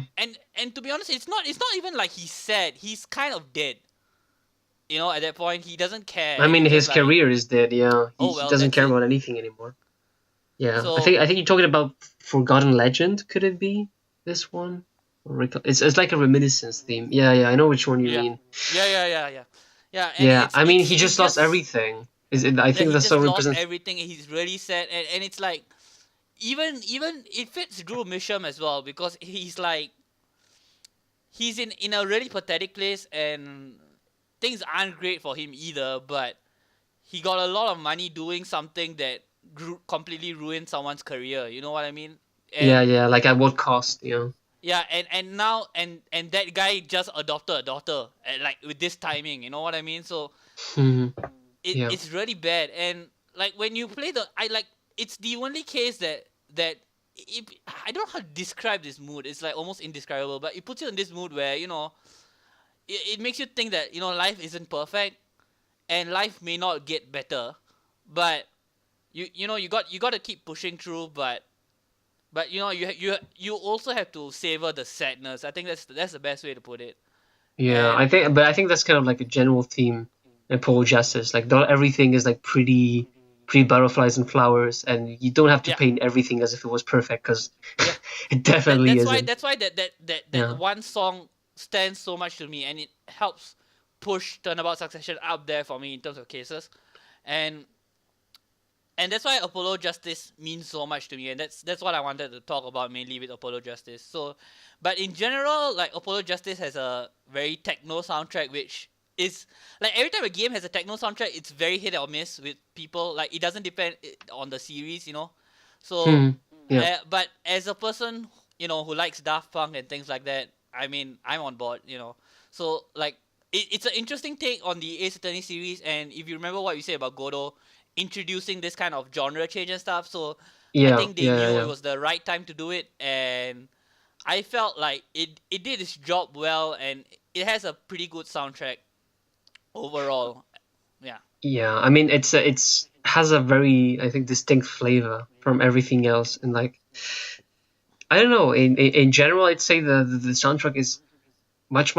and to be honest, it's not even like he's sad. He's kind of dead. You know, at that point he doesn't care I and mean, he's just his like, career is dead. Yeah. oh He well, doesn't that's care it. about anything anymore. Yeah. I So think I think you're talking about Forgotten Legend. Could it be this one? It's like a reminiscence theme. Yeah. Yeah. I know which one you yeah, mean. yeah, and Yeah. it's I mean, it's he it's just lost just everything. Is it? I that think he that's so just lost represents. everything. He's really sad, and it's like even it fits Drew Misham as well because he's like he's in a really pathetic place and things aren't great for him either. But he got a lot of money doing something that completely ruined someone's career. You know what I mean? Yeah. And Yeah. Like at what cost? You know. yeah, and now and that guy just adopted a daughter, and like with this timing. You know what I mean? So Hmm. it, Yeah. it's really bad. And like when you play I like it's the only case that I don't know how to describe this mood. It's like almost indescribable, but it puts you in this mood where it makes you think that life isn't perfect and life may not get better, but you got to keep pushing through. But you also have to savor the sadness. I think that's the best way to put it. Yeah, And I think that's kind of like a general theme in Pole Justice. Like, not everything is like pretty butterflies and flowers, and you don't have to yeah, paint everything as if it was perfect, because yeah. it That definitely that's why isn't. that's why that Yeah, one song stands so much to me, and it helps push Turnabout Succession up there for me in terms of cases, and and that's why Apollo Justice means so much to me, and that's what I wanted to talk about mainly with Apollo Justice. So, but in general, like Apollo Justice has a very techno soundtrack, which is like every time a game has a techno soundtrack, it's very hit or miss with people. Like it doesn't depend on the series. So, Hmm. Yeah. but as a person, who likes Daft Punk and things like that, I mean, I'm on board. So like, it's an interesting take on the Ace Attorney series, and if you remember what you said about Godot introducing this kind of genre change and stuff, so I Yeah. think they Yeah. Yeah. knew it Yeah. was the right time to do it, and I felt like it did its job well, and it has a pretty good soundtrack overall. Yeah. Yeah. I mean, it's has a very, I think, distinct flavor from everything else, and like, I don't know. In general, I'd say the soundtrack is much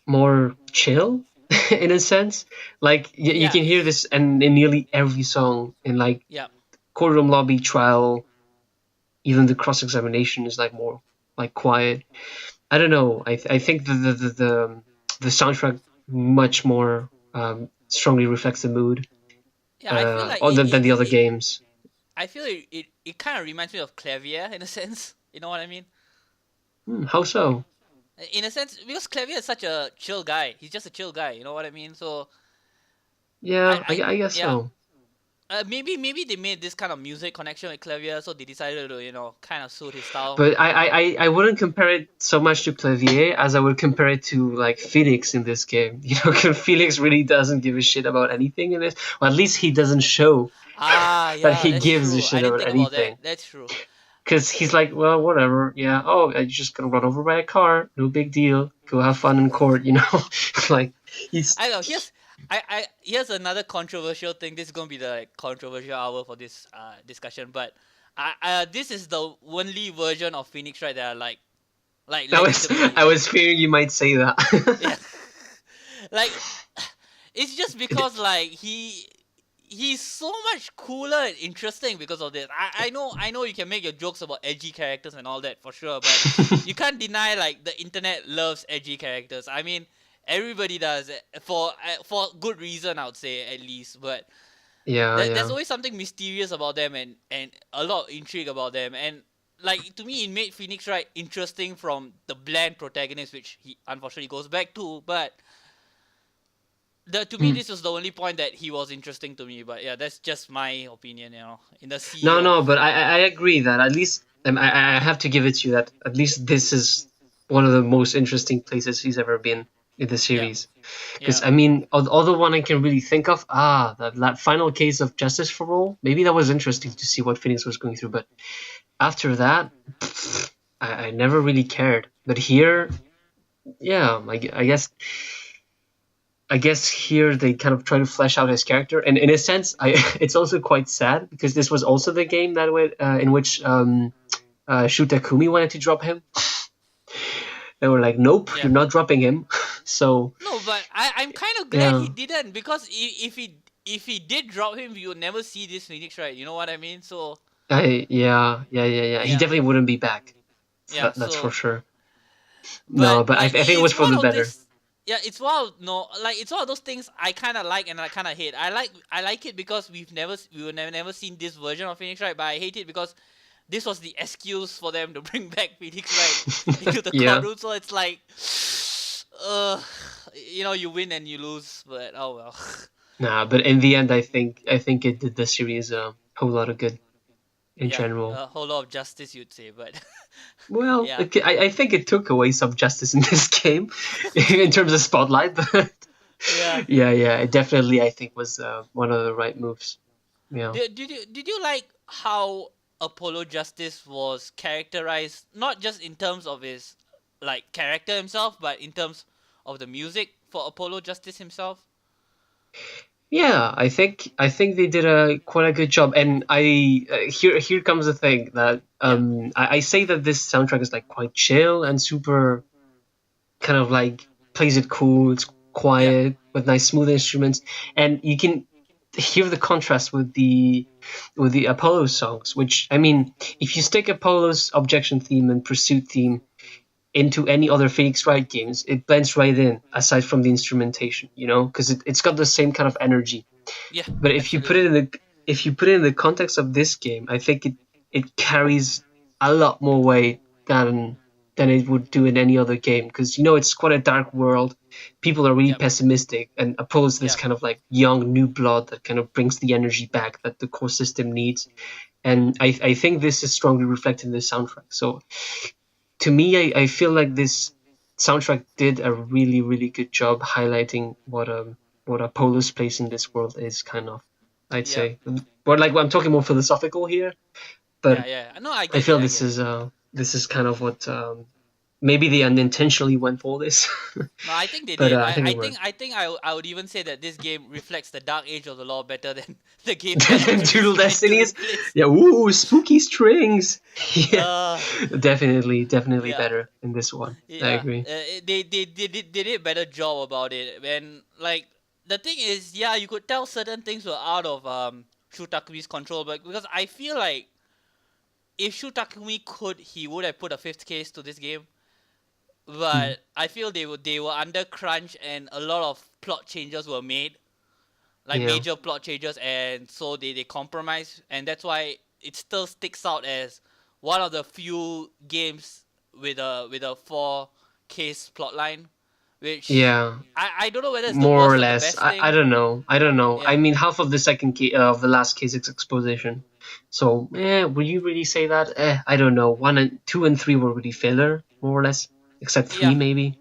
more chill in a sense. Like you Yeah. can hear this in nearly every song, in like Yeah. courtroom lobby trial. Even the cross examination is like more like quiet. I don't know. I think the soundtrack much more strongly reflects the mood Yeah. I feel like than the other games. I feel it kind of reminds me of Clavier in a sense. You know what I mean? How so? In a sense, because Clavier is such a chill guy. He's just a chill guy. You know what I mean? So Yeah, I guess yeah. so. Maybe they made this kind of music connection with Clavier, so they decided to kind of suit his style. But I wouldn't compare it so much to Clavier as I would compare it to like Phoenix in this game. You know, 'cause Phoenix really doesn't give a shit about anything in this, or at least he doesn't show Ah, that yeah, he that's gives a true. I shit didn't about think about anything. that. That's true. Because he's like, well, whatever, yeah. Oh, I just got run over by a car. No big deal. Go have fun in court, you know. Like he's I know. Here's another controversial thing. This is gonna be the controversial hour for this discussion, but this is the only version of Phoenix Wright that I like I was legitimately. I was fearing you might say that. Yeah, like it's just because like he's so much cooler and interesting because of this. I know you can make your jokes about edgy characters and all that for sure, but you can't deny like the internet loves edgy characters. I mean, everybody does for good reason, I would say at least. But Yeah, there's yeah. always something mysterious about them and a lot of intrigue about them. And like to me, it made Phoenix Wright interesting from the bland protagonist, which he unfortunately goes back to. But to me, Hmm. this was the only point that he was interesting to me. But yeah, that's just my opinion. In the sea No, of no, but I agree that at least I have to give it to you that at least this is one of the most interesting places he's ever been in the yeah, series. Because yeah, I mean, other one I can really think of, that final case of Justice for All. Maybe that was interesting to see what Phoenix was going through, but after that, I never really cared. But here, yeah, I guess here they kind of try to flesh out his character, and in a sense, it's also quite sad because this was also the game in which Shu Takumi wanted to drop him. They were like, "Nope, yeah. you're not dropping him." So No, but I'm kind of glad he yeah, didn't because if he did drop him, we would never see this Phoenix, right? You know what I mean? So yeah. He yeah, definitely wouldn't be back. yeah. That's for So sure. but No, but I think it was it's for one the of better. this. Yeah, it's one of, no, like it's one of those things I kind of like and I kind of hate. I like it because we never seen this version of Phoenix, right? But I hate it because this was the excuse for them to bring back Phoenix Wright into the Yeah. courtroom. So it's like, uh, you win and you lose, but oh well. Nah, but in the end, I think it did the series a whole lot of good in Yeah, general. a whole lot of justice, you'd say, but Well, yeah, okay, I think it took away some justice in this game in terms of spotlight, but yeah. yeah, it definitely I think was one of the right moves. Yeah. Did you like how Apollo Justice was characterized, not just in terms of his like character himself, but in terms of the music for Apollo Justice himself? Yeah, I think they did a quite a good job, and here comes the thing that Yeah, I say that this soundtrack is like quite chill and super kind of like plays it cool. It's yeah, quiet with nice smooth instruments, and you can hear the contrast with the Apollo songs. Which I mean, if you stick Apollo's objection theme and pursuit theme into any other Phoenix Wright games, it blends right in. Aside from the instrumentation, because it's got the same kind of energy. yeah, But absolutely. if you put it in the context of this game, I think it carries a lot more weight than it would do in any other game because it's quite a dark world. people are really Yep. pessimistic and oppose this Yep. kind of like young new blood that kind of brings the energy back that the core system needs. And I think this is strongly reflected in the soundtrack. So to me, I feel like this soundtrack did a really, really good job highlighting what Apollo's place in this world is, kind of, I'd Yep. say. But like I'm talking more philosophical here, Yeah. but Yeah. No, I I get it. feel I get it. this is kind of what maybe they unintentionally went for this, No, I think they but did. I think it worked. I think I would even say that this game reflects the dark age of the law better than the games that Jerry's Doodle trying to Destinies, replace. yeah, ooh, spooky strings, yeah, Uh, definitely yeah, better in this one. I yeah. agree. They did a better job about it. And like the thing is, yeah, you could tell certain things were out of Shutakumi's control, but because I feel like if Shutakumi could, he would have put a fifth case to this game. Mm. But I feel they were under crunch and a lot of plot changes were made, like Yeah. major plot changes, and so they compromised, and that's why it still sticks out as one of the few games with a four case plotline, which Yeah, I don't know whether it's the more or worst or the less. best I thing. don't know. I don't know. I Yeah. mean, half of the of the last case is exposition. So, would you really say that? I don't know. One and two and three were really filler, more or less, except three Yeah, maybe,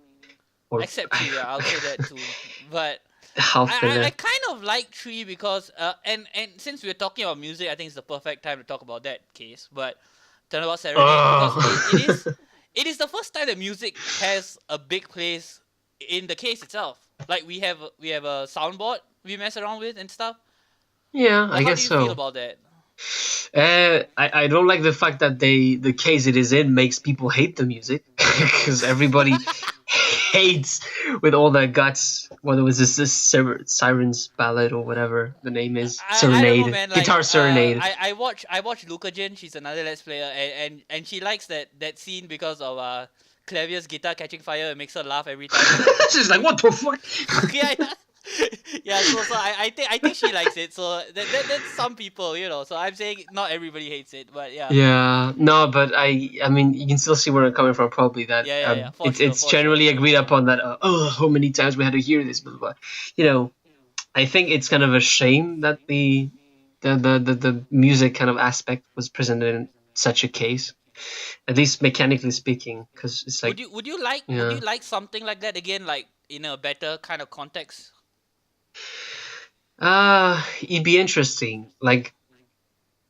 or except three. Yeah, I'll say that too. But half I filler. kind of like three because and since we're talking about music, I think it's the perfect time to talk about that case. But Turnabout Serenade, because Oh. it is the first time that music has a big place in the case itself. Like we have a soundboard we mess around with and stuff. Yeah, Like I how do guess you feel so. about that? I don't like the fact that the case it is in makes people hate the music because everybody hates with all their guts. What was this Siren's Ballad or whatever the name is, I don't know, Serenade, man. Like Guitar Serenade. I watch Luca Jin. She's another Let's Player, and she likes that scene because of Clavier's guitar catching fire. It makes her laugh every time. So She's like, what the fuck? yeah, yeah. Yeah, so I think she likes it. So that's some people, you know. So I'm saying not everybody hates it, but yeah, Yeah, no, but I mean, you can still see where I'm coming from. Probably that yeah, for sure, it's for sure. generally agreed upon that. Oh, how many times we had to hear this, blah, blah, blah. You know, I think it's kind of a shame that the music kind of aspect was presented in such a case, at least mechanically speaking, because it's like, Would yeah, you like something like that again, like in a better kind of context? it'd be interesting. Like,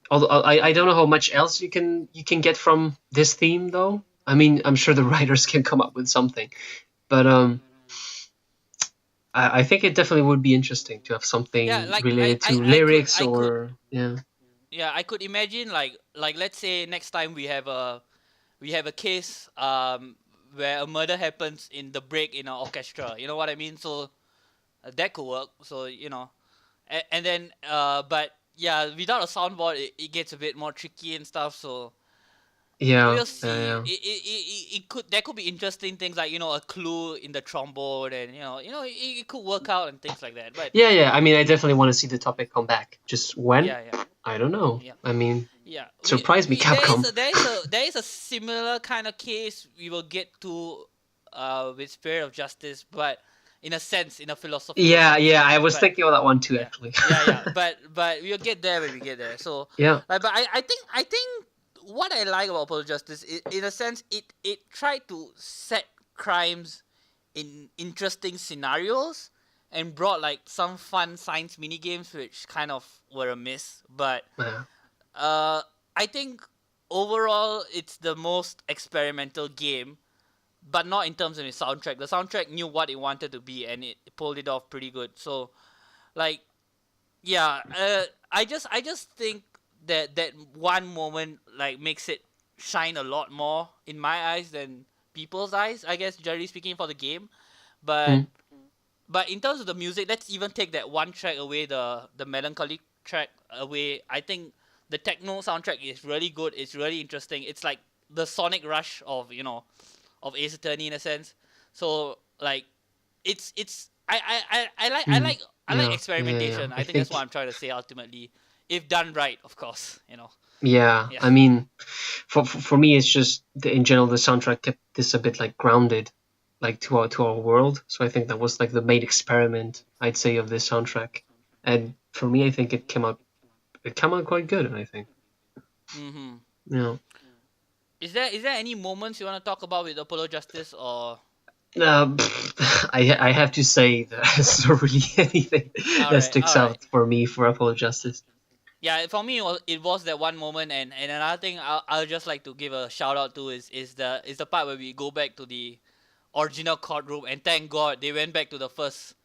although I don't know how much else you can get from this theme though. I mean, I'm sure the writers can come up with something, but I think it definitely would be interesting to have Yeah, something like related to lyrics I could or yeah. yeah I could imagine like let's say next time we have a case where a murder happens in the break in an orchestra. You know what I mean? So that could work. So you know, and then but yeah, without a soundboard, it gets a bit more tricky and stuff. So Yeah, we'll yeah, see. yeah. It could there could be interesting things like you know a clue in the trombone and it could work out and things like that. But Yeah, yeah. I mean, I definitely want to see the topic come back. Just when? yeah, yeah, I don't know. yeah. I mean, Yeah, surprise me, we Capcom. there is a similar kind of case we will get to with Spirit of Justice, but in a sense, in a philosophical Yeah, sense. yeah. I was But thinking of that one too, yeah, actually. yeah. But we'll get there when we get there. So, Yeah, but I think what I like about Spirit of Justice, in a sense, it tried to set crimes in interesting scenarios and brought like some fun science mini games which kind of were a miss, but yeah, uh, I think overall it's the most experimental game, but not in terms of its soundtrack. The soundtrack knew what it wanted to be, and it pulled it off pretty good. So, like, yeah, I just think that one moment like makes it shine a lot more in my eyes than people's eyes. I guess generally speaking for the game, but mm, in terms of the music, let's even take that one track away, the melancholy track away. I think the techno soundtrack is really good. It's really interesting. It's like the sonic rush of of Ace Attorney in a sense. So like, it's mm, I like yeah, yeah, yeah. experimentation. I I think that's what think, I'm trying to say ultimately, if done right, of course. You know. yeah. Yeah. I mean, for me, it's just in general the soundtrack kept this a bit like grounded. like to our world. So I think that was like the main experiment, I'd say, of this soundtrack. And for me, I think it came out quite good. I think, Mm-hmm. you know. Is there any moments you want to talk about with Apollo Justice or? Um, I have to say that there's not really anything All that right, sticks all right. out for me for Apollo Justice. Yeah, for me it was that one moment, and another thing I'll just like to give a shout out to is the part where we go back to the original courtroom, and thank God they went back to the first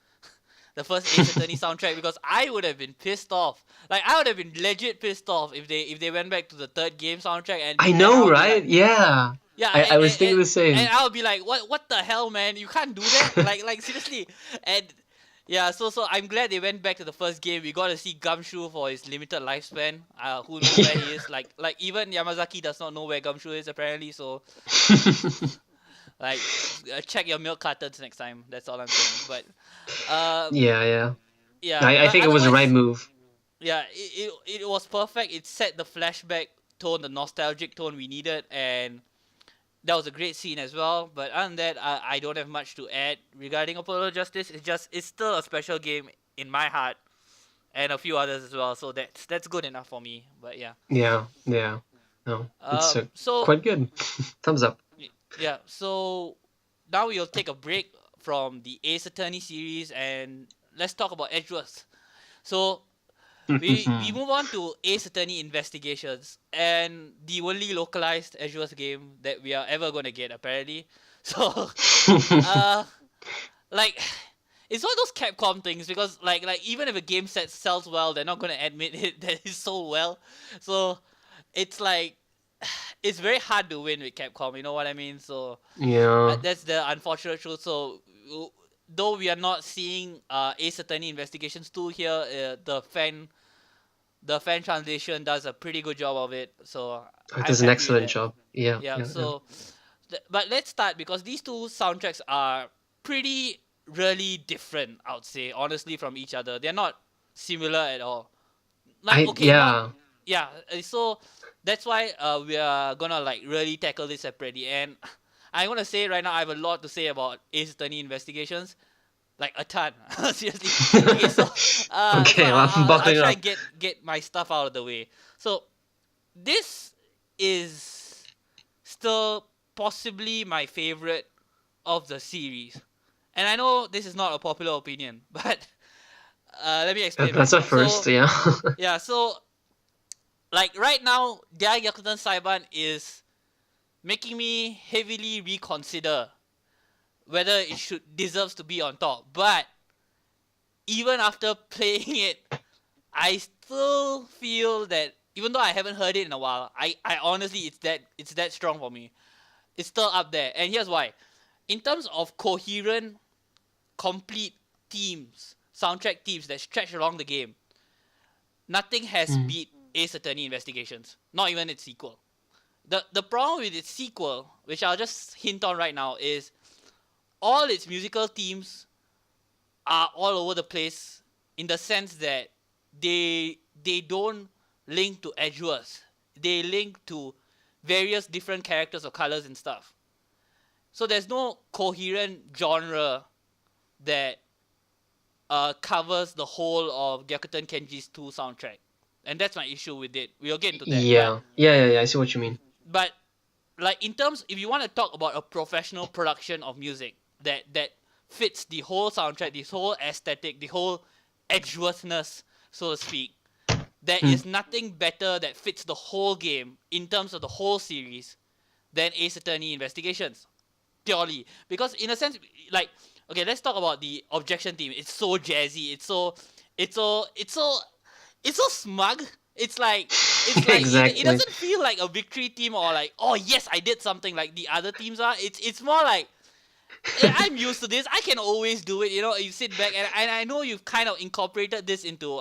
Ace Attorney soundtrack, because I would have been pissed off. Like, I would have been legit pissed off if they went back to the third game soundtrack, I and I know, would be right? like, Yeah, yeah, I was thinking the and same. I would be like, what the hell, man? You can't do that. Like seriously. And yeah, so I'm glad they went back to the first game. We got to see Gumshoe for his limited lifespan. Who knows where he is? Like even Yamazaki does not know where Gumshoe is apparently. So like, check your milk cartons next time. That's all I'm saying. But uh, Yeah, yeah. yeah. I But think it was the right otherwise, move. yeah, it was perfect. It set the flashback tone, the nostalgic tone we needed, and that was a great scene as well. But other than that, I don't have much to add regarding Apollo Justice. It's still a special game in my heart, and a few others as well. So that's good enough for me. But yeah. Yeah, yeah. No, it's So quite good. Thumbs up. yeah. So now we'll take a break from the Ace Attorney series, and let's talk about Edgeworth. So we move on to Ace Attorney Investigations, and the only localized Edgeworth game that we are ever gonna get apparently. So uh like, it's one of those Capcom things, because like even if a game set sells well, they're not gonna admit it that it sold well. So it's like, it's very hard to win with Capcom, you know what I mean? So Yeah, that's the unfortunate truth. So though we are not seeing Ace Attorney Investigations 2 here, the fan translation does a pretty good job of it. So it I'm does an happy with excellent that. job. Yeah, Yeah. yeah, yeah. So but let's start, because these two soundtracks are pretty really different, I would say, honestly, from each other. They're not similar at all. Like, okay, not, Yeah. yeah. So that's why we are gonna like really tackle this separately. And I want to say right now, I have a lot to say about Ace Attorney Investigations, like a ton. Seriously. Okay, so Okay, well, I'm I'll buckling try up. and get my stuff out of the way. So this is still possibly my favorite of the series. And I know this is not a popular opinion, but let me explain That's a myself. first, So yeah. yeah, so like right now, Dia Yakuten Saiban is making me heavily reconsider whether it should deserves to be on top. But even after playing it, I still feel that even though I haven't heard it in a while, I honestly, it's that strong for me. It's still up there, and here's why. In terms of coherent, complete themes, soundtrack themes that stretch along the game, nothing has Mm. beat Ace Attorney Investigations. Not even its sequel. The problem with its sequel, which I'll just hint on right now, is all its musical themes are all over the place, in the sense that they don't link to Edgeworth. They link to various different characters or colors and stuff. So there's no coherent genre that covers the whole of Gyakuten Kenji's 2 soundtrack. And that's my issue with it. We'll get into that. But Yeah. Yeah. I see what you mean. but like, in terms, if you want to talk about a professional production of music that fits the whole soundtrack, this whole aesthetic, the whole Edgeworthness, so to speak, there Mm. is nothing better that fits the whole game in terms of the whole series than Ace Attorney Investigations. Purely. Because in a sense, like, okay, let's talk about the objection theme. It's so jazzy, it's so smug. It's like it Exactly. doesn't feel like a victory team, or like, oh yes, I did something, like the other teams are. It's more like, yeah, I'm used to this. I can always do it. You sit back, and I know you've kind of incorporated this into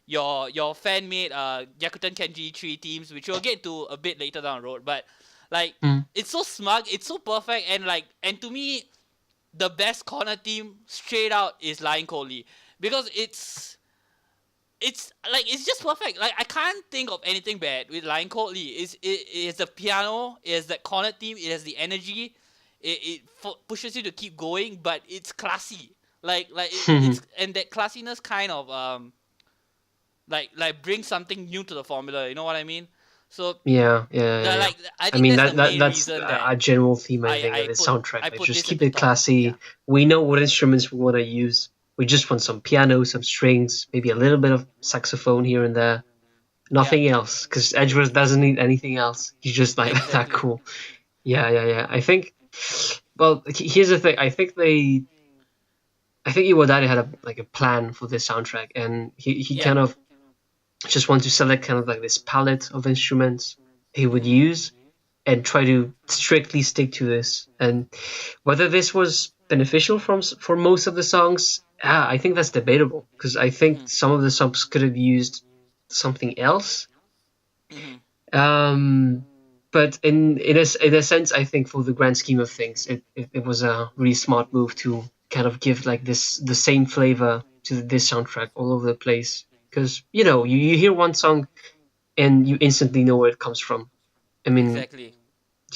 your fan made Gyakuten Kenji 3 teams, which we'll get to a bit later down the road. But like, Mm. it's so smug, it's so perfect, and to me, the best corner team straight out is Lion Coley, because it's just perfect. Like, I can't think of anything bad with Lion Coley. It is the piano, it is that corner team, it has the energy, pushes you to keep going, but it's classy. Hmm. It's and that classiness kind of brings something new to the formula. You know what I mean? So Yeah, yeah, yeah, yeah. I I think mean that's the that main that's reason that a general theme I I think of I this put soundtrack. I Like put just this at keep the it top. Yeah, classy. We know what instruments we want to use. We just want some piano, some strings, maybe a little bit of saxophone here and there. yeah, Nothing else, because Edgeworth doesn't need anything else. He's just like that exactly. cool. Yeah, yeah, yeah. I think. Well, here's the thing. I think Iwadari had a plan for this soundtrack, and he Yeah. kind of just wanted to select kind of like this palette of instruments he would Mm-hmm. use and try to strictly stick to this. And whether this was beneficial for most of the songs, I think that's debatable because I think Mm-hmm. some of the songs could have used something else. Mm-hmm. Um, but in a sense, I think for the grand scheme of things, it was a really smart move to kind of give like the same flavor to this soundtrack all over the place. Because you hear one song and you instantly know where it comes from. I mean, Exactly.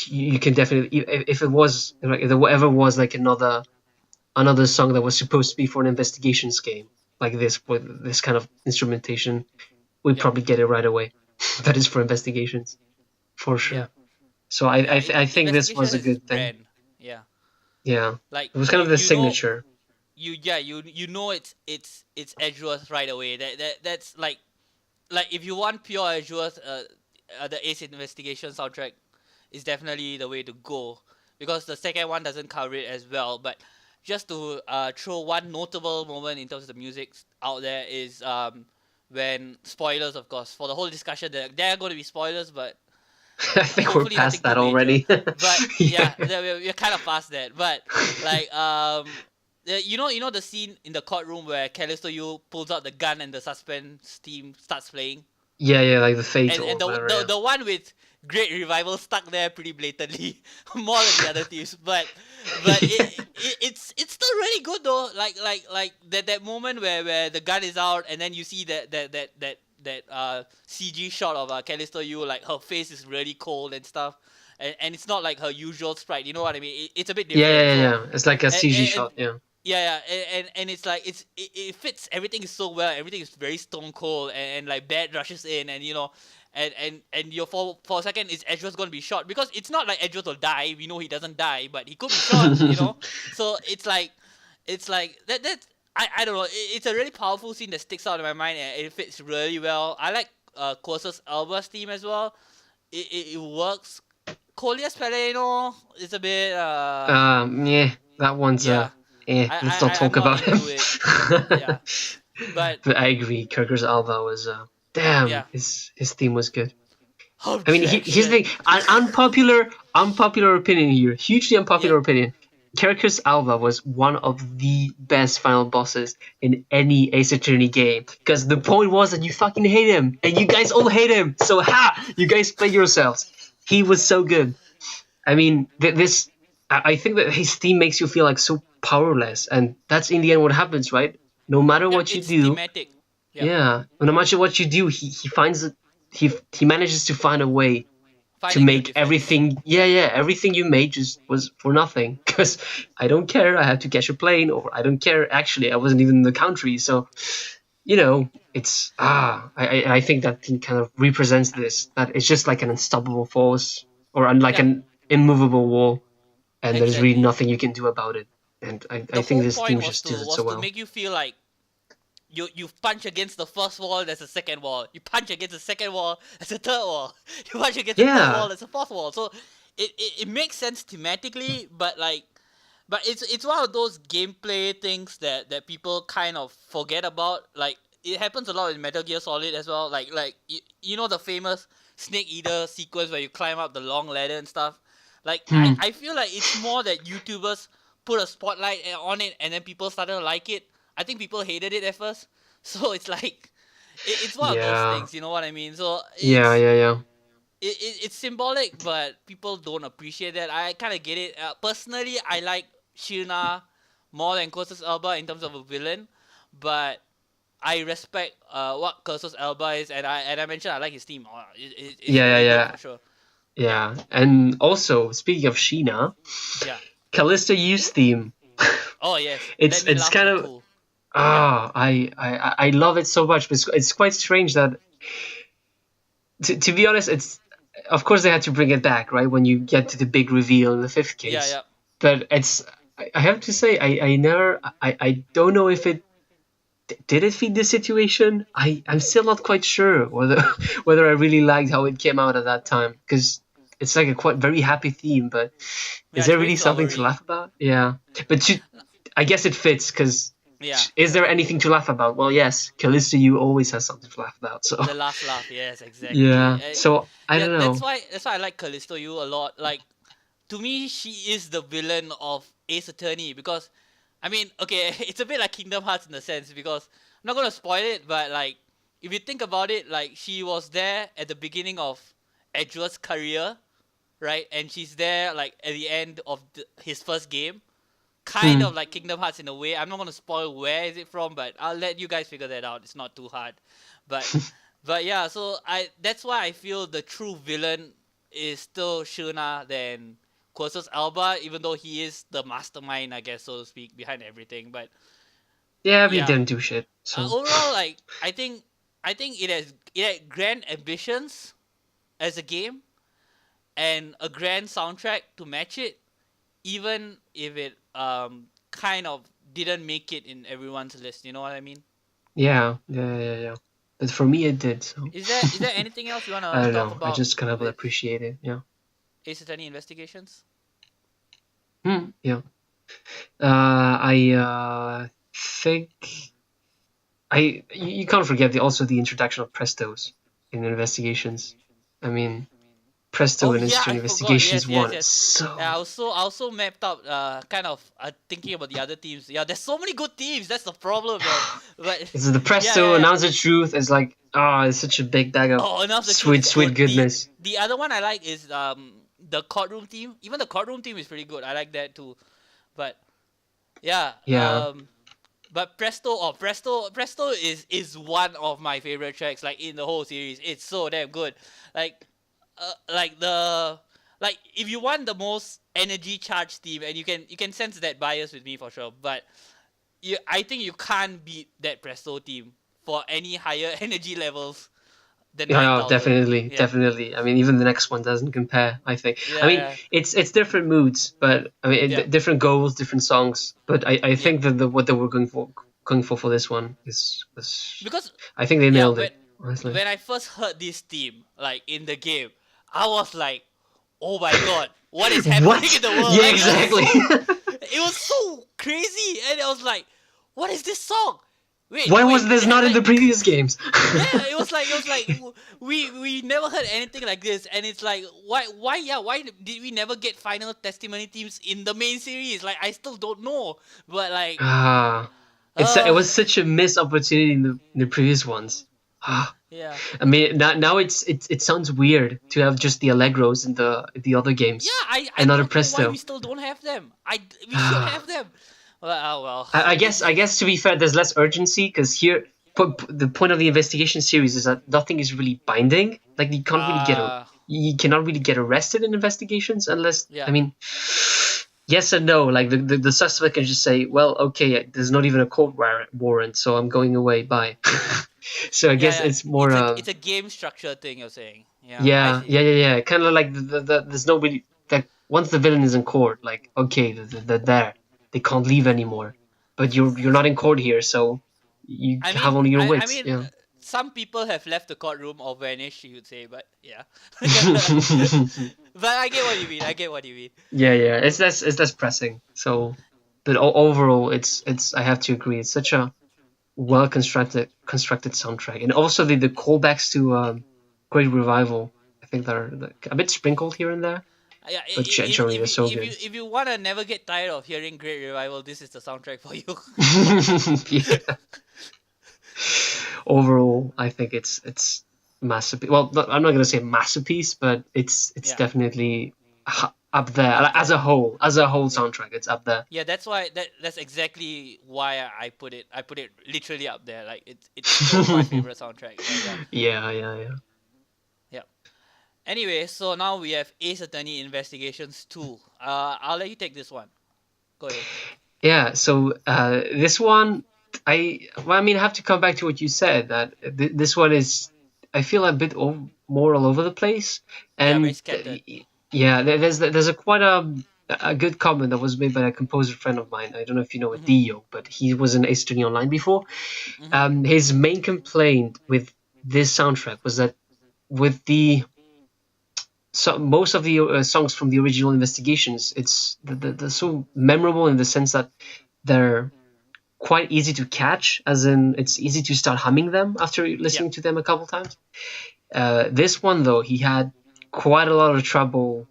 you can definitely if it was like if there ever was like another song that was supposed to be for an investigations game like this with this kind of instrumentation, we'd Yep. probably get it right away. That is for investigations for Yeah. sure. So Yeah. I think this Investigation was a has its good thing. brand. Yeah. Yeah, Like it was kind of the you know signature. you know it's Edgeworth right away. That's like if you want pure Edgeworth, the Ace Investigation soundtrack is definitely the way to go because the second one doesn't cover it as well. But just to throw one notable moment in terms of the music out there is when spoilers, of course, for the whole discussion. There are going to be spoilers, but I think we're hopefully nothing past too that major. already. But Yeah. yeah, we're kind of past that. But like you know the scene in the courtroom where Callisto Yu pulls out the gun and the suspense team starts playing, Yeah, yeah, like the fate and or the whatever. the, Yeah. the one with Great Revival stuck there pretty blatantly, more than the other teams. But it's still really good though. Like that moment where the gun is out and then you see that CG shot of Callisto Yu, like her face is really cold and stuff. And it's not like her usual sprite, you know what I mean? It's a bit Yeah, yeah, different. yeah, So yeah. It's like a CG and shot. Yeah. yeah, and it's like it fits everything is so well. Everything is very stone cold, and like Bad rushes in, and and you're for a second, is Edgeworth going to be shot? Because it's not like Edgeworth will die. We know he doesn't die, but he could be shot. So it's like that. I don't know. It's a really powerful scene that sticks out in my mind, and it fits really well. I like Quosa's Alba's theme as well. It works. Colia's Peleno is a bit Yeah, that one's yeah. let's not I'm talk not about him. into it. Yeah, but But I agree, Kirker's Alva was damn, yeah, his theme was good. I mean, here's the objection. thing, an unpopular opinion here, hugely Yeah, unpopular opinion. Kirker's Alva was one of the best final bosses in any Ace Attorney game. Because the point was that you fucking hate him, and you guys all hate him. So you guys play yourselves. He was so good. I mean, this. I think that his theme makes you feel like so powerless, and that's in the end what happens, right? No matter yeah, what you it's do, thematic. Yep, yeah. No matter what you do, he finds it. He manages to find a way find to a new make defense. everything. Yeah, Yep, yeah. Everything you made just was for nothing. Because I don't care. I have to catch a plane, or I don't care. Actually, I wasn't even in the country, so it's I think that thing kind of represents this. That it's just like an unstoppable force, or like yeah, an immovable wall, and there's really exactly. nothing you can do about it. And I The think whole this point theme was just to did it so well. make you feel like you punch against the first wall, there's a second wall. You punch against the second wall, there's a third wall. You punch against the third Yeah. wall, there's a fourth wall. So it makes sense thematically, but it's one of those gameplay things that people kind of forget about. Like it happens a lot in Metal Gear Solid as well. You know the famous Snake Eater sequence where you climb up the long ladder and stuff. Like I, Hmm. I feel like it's more that YouTubers put a spotlight on it and then people started to like it. I think people hated it at first. So it's like it's one of those Yeah. things, you know what I mean? So Yeah. Yeah. Yeah. it's symbolic, but people don't appreciate that. I kind of get it. Personally, I like Shirna more than Cursus Alba in terms of a villain, but I respect what Cursus Alba is, and I mentioned I like his team. It's Yeah. Yeah. really good Yeah. for sure. Yeah, Yeah. And also, speaking of Sheena, yeah. Callisto Use theme. Oh yes, let me It's laugh at kind the of pool. Yeah, I love it so much. But it's quite strange that to be honest, it's of course they had to bring it back right when you get to the big reveal in the fifth yeah, case. yeah. But I have to say I never I don't know if it did it feed the situation. I'm still not quite sure whether whether I really liked how it came out at that time because it's like a quite very happy theme. But Yeah, is it's there very really something to flowery. laugh about? Yeah, but I guess it fits because Yeah, is there anything to laugh about? Well, yes, Callisto you always has something to laugh about. So the last laugh. Yes, exactly. yeah, so I Yeah, don't know. that's why I like Callisto you a lot. Like to me, she is the villain of Ace Attorney because, I mean, okay, it's a bit like Kingdom Hearts in a sense because I'm not gonna spoil it, but like if you think about it, like she was there at the beginning of Edgeworth's career, right? And she's there like at the end of his first game, kind Hmm. of like Kingdom Hearts in a way. I'm not gonna spoil where is it from, but I'll let you guys figure that out. It's not too hard, but yeah. So I that's why I feel the true villain is still Shuna than Quosus Alba, even though he is the mastermind, I guess, so to speak, behind everything. But Yeah, but he yeah, didn't do shit. So overall, like I think it had grand ambitions as a game and a grand soundtrack to match it, even if it kind of didn't make it in everyone's list. You know what I mean? yeah. But for me, it did. So Is there anything else you I wanna don't talk know. I about just kind of with appreciate it. Yeah. Ace Attorney Investigations? Yeah. I think you can't forget also the introduction of Prestos in investigations. I mean, Presto Oh in yeah, History I forgot. Investigations Yes, yes, one is yes. Yeah, so. I also mapped out kind of thinking about the other teams. Yeah, there's so many good teams. That's the problem, man. But It's the yeah, Presto yeah, yeah. announce the truth is like it's such a big bag of Oh, enough. The truth sweet is good. goodness. The other one I like is the courtroom team. Even the courtroom team is pretty good. I like that too. But yeah, Yeah. but Presto is one of my favorite tracks like in the whole series. It's so damn good. Like like the like if you want the most energy charged team, and you can sense that bias with me for sure, but I think you can't beat that Presto team for any higher energy levels than Yeah, 9,000. definitely, Yeah. definitely. I mean, even the next one doesn't compare. I think. I Yeah, mean, yeah. it's different moods, but I mean, Yeah. different goals, different songs. But I Yeah. think that what they were going for this one is was. Because I think they yeah, nailed it. Honestly. when I first heard this team like in the game, I was like, "Oh my god, what is happening in What? the world?" Yeah, Like exactly. it was so crazy, and I was like, "What is this song? Why was Wait, this not in the like previous games? yeah, it was like we never heard anything like this, and it's like why did we never get final testimony teams in the main series? Like I still don't know, but like Ah, it uh was such a missed opportunity in the previous ones. Ah, yeah. I mean, now it sounds weird to have just the allegros in the other Yeah, games I and not a don't know why we presto. still don't have them. We should Ah, have them. Well, well, I guess to be fair, there's less urgency because here the point of the investigation series is that nothing is really binding. Like uh you cannot really get arrested in investigations unless I yeah. mean yes and no. Like the suspect can just say, well, okay, there's not even a court warrant, so I'm going away. Bye. So I Yeah, guess yeah. it's more It's a game structure thing you're saying. Yeah, I yeah, see. yeah. Kind of like there's nobody that once the villain is in court, like okay, they're there, they can't leave anymore. But you're not in court here, so you have only your I wits. mean, Yeah. some people have left the courtroom or vanished, you would say, but yeah. But I get what you mean. I get what you mean. Yeah. It's less pressing. So, but overall, it's I have to agree. It's such a well constructed soundtrack, and also the callbacks to Great Revival. I think they're like, a bit sprinkled here and there, Yeah, but generally they're so good. if you wanna never get tired of hearing Great Revival, this is the soundtrack for you. Yeah. Overall, I think it's masterpiece. Well, I'm not gonna say masterpiece, but it's Yeah, definitely up there up as there. a whole. As a whole Yeah. soundtrack, it's up there. Yeah, that's why that's exactly why I put it. I put it literally up there. Like it's still my favorite soundtrack. But yeah, Yeah. yeah. Anyway, so now we have Ace Attorney Investigations 2. I'll let you take this one. Go ahead. Yeah, so this one, I mean, I have to come back to what you said that this one is, I feel a bit more all over the place, Yeah, very and scattered. yeah, there's a quite a good comment that was made by a composer friend of mine. I don't know if you know Mhm. Dio, but he was in Ace Attorney Online before. Mhm. His main complaint with this soundtrack was that with the so most of the songs from the original investigations, it's they're so memorable in the sense that they're quite easy to catch, as in it's easy to start humming them after Yeah. listening to them a couple times. This one though, he had quite a lot of trouble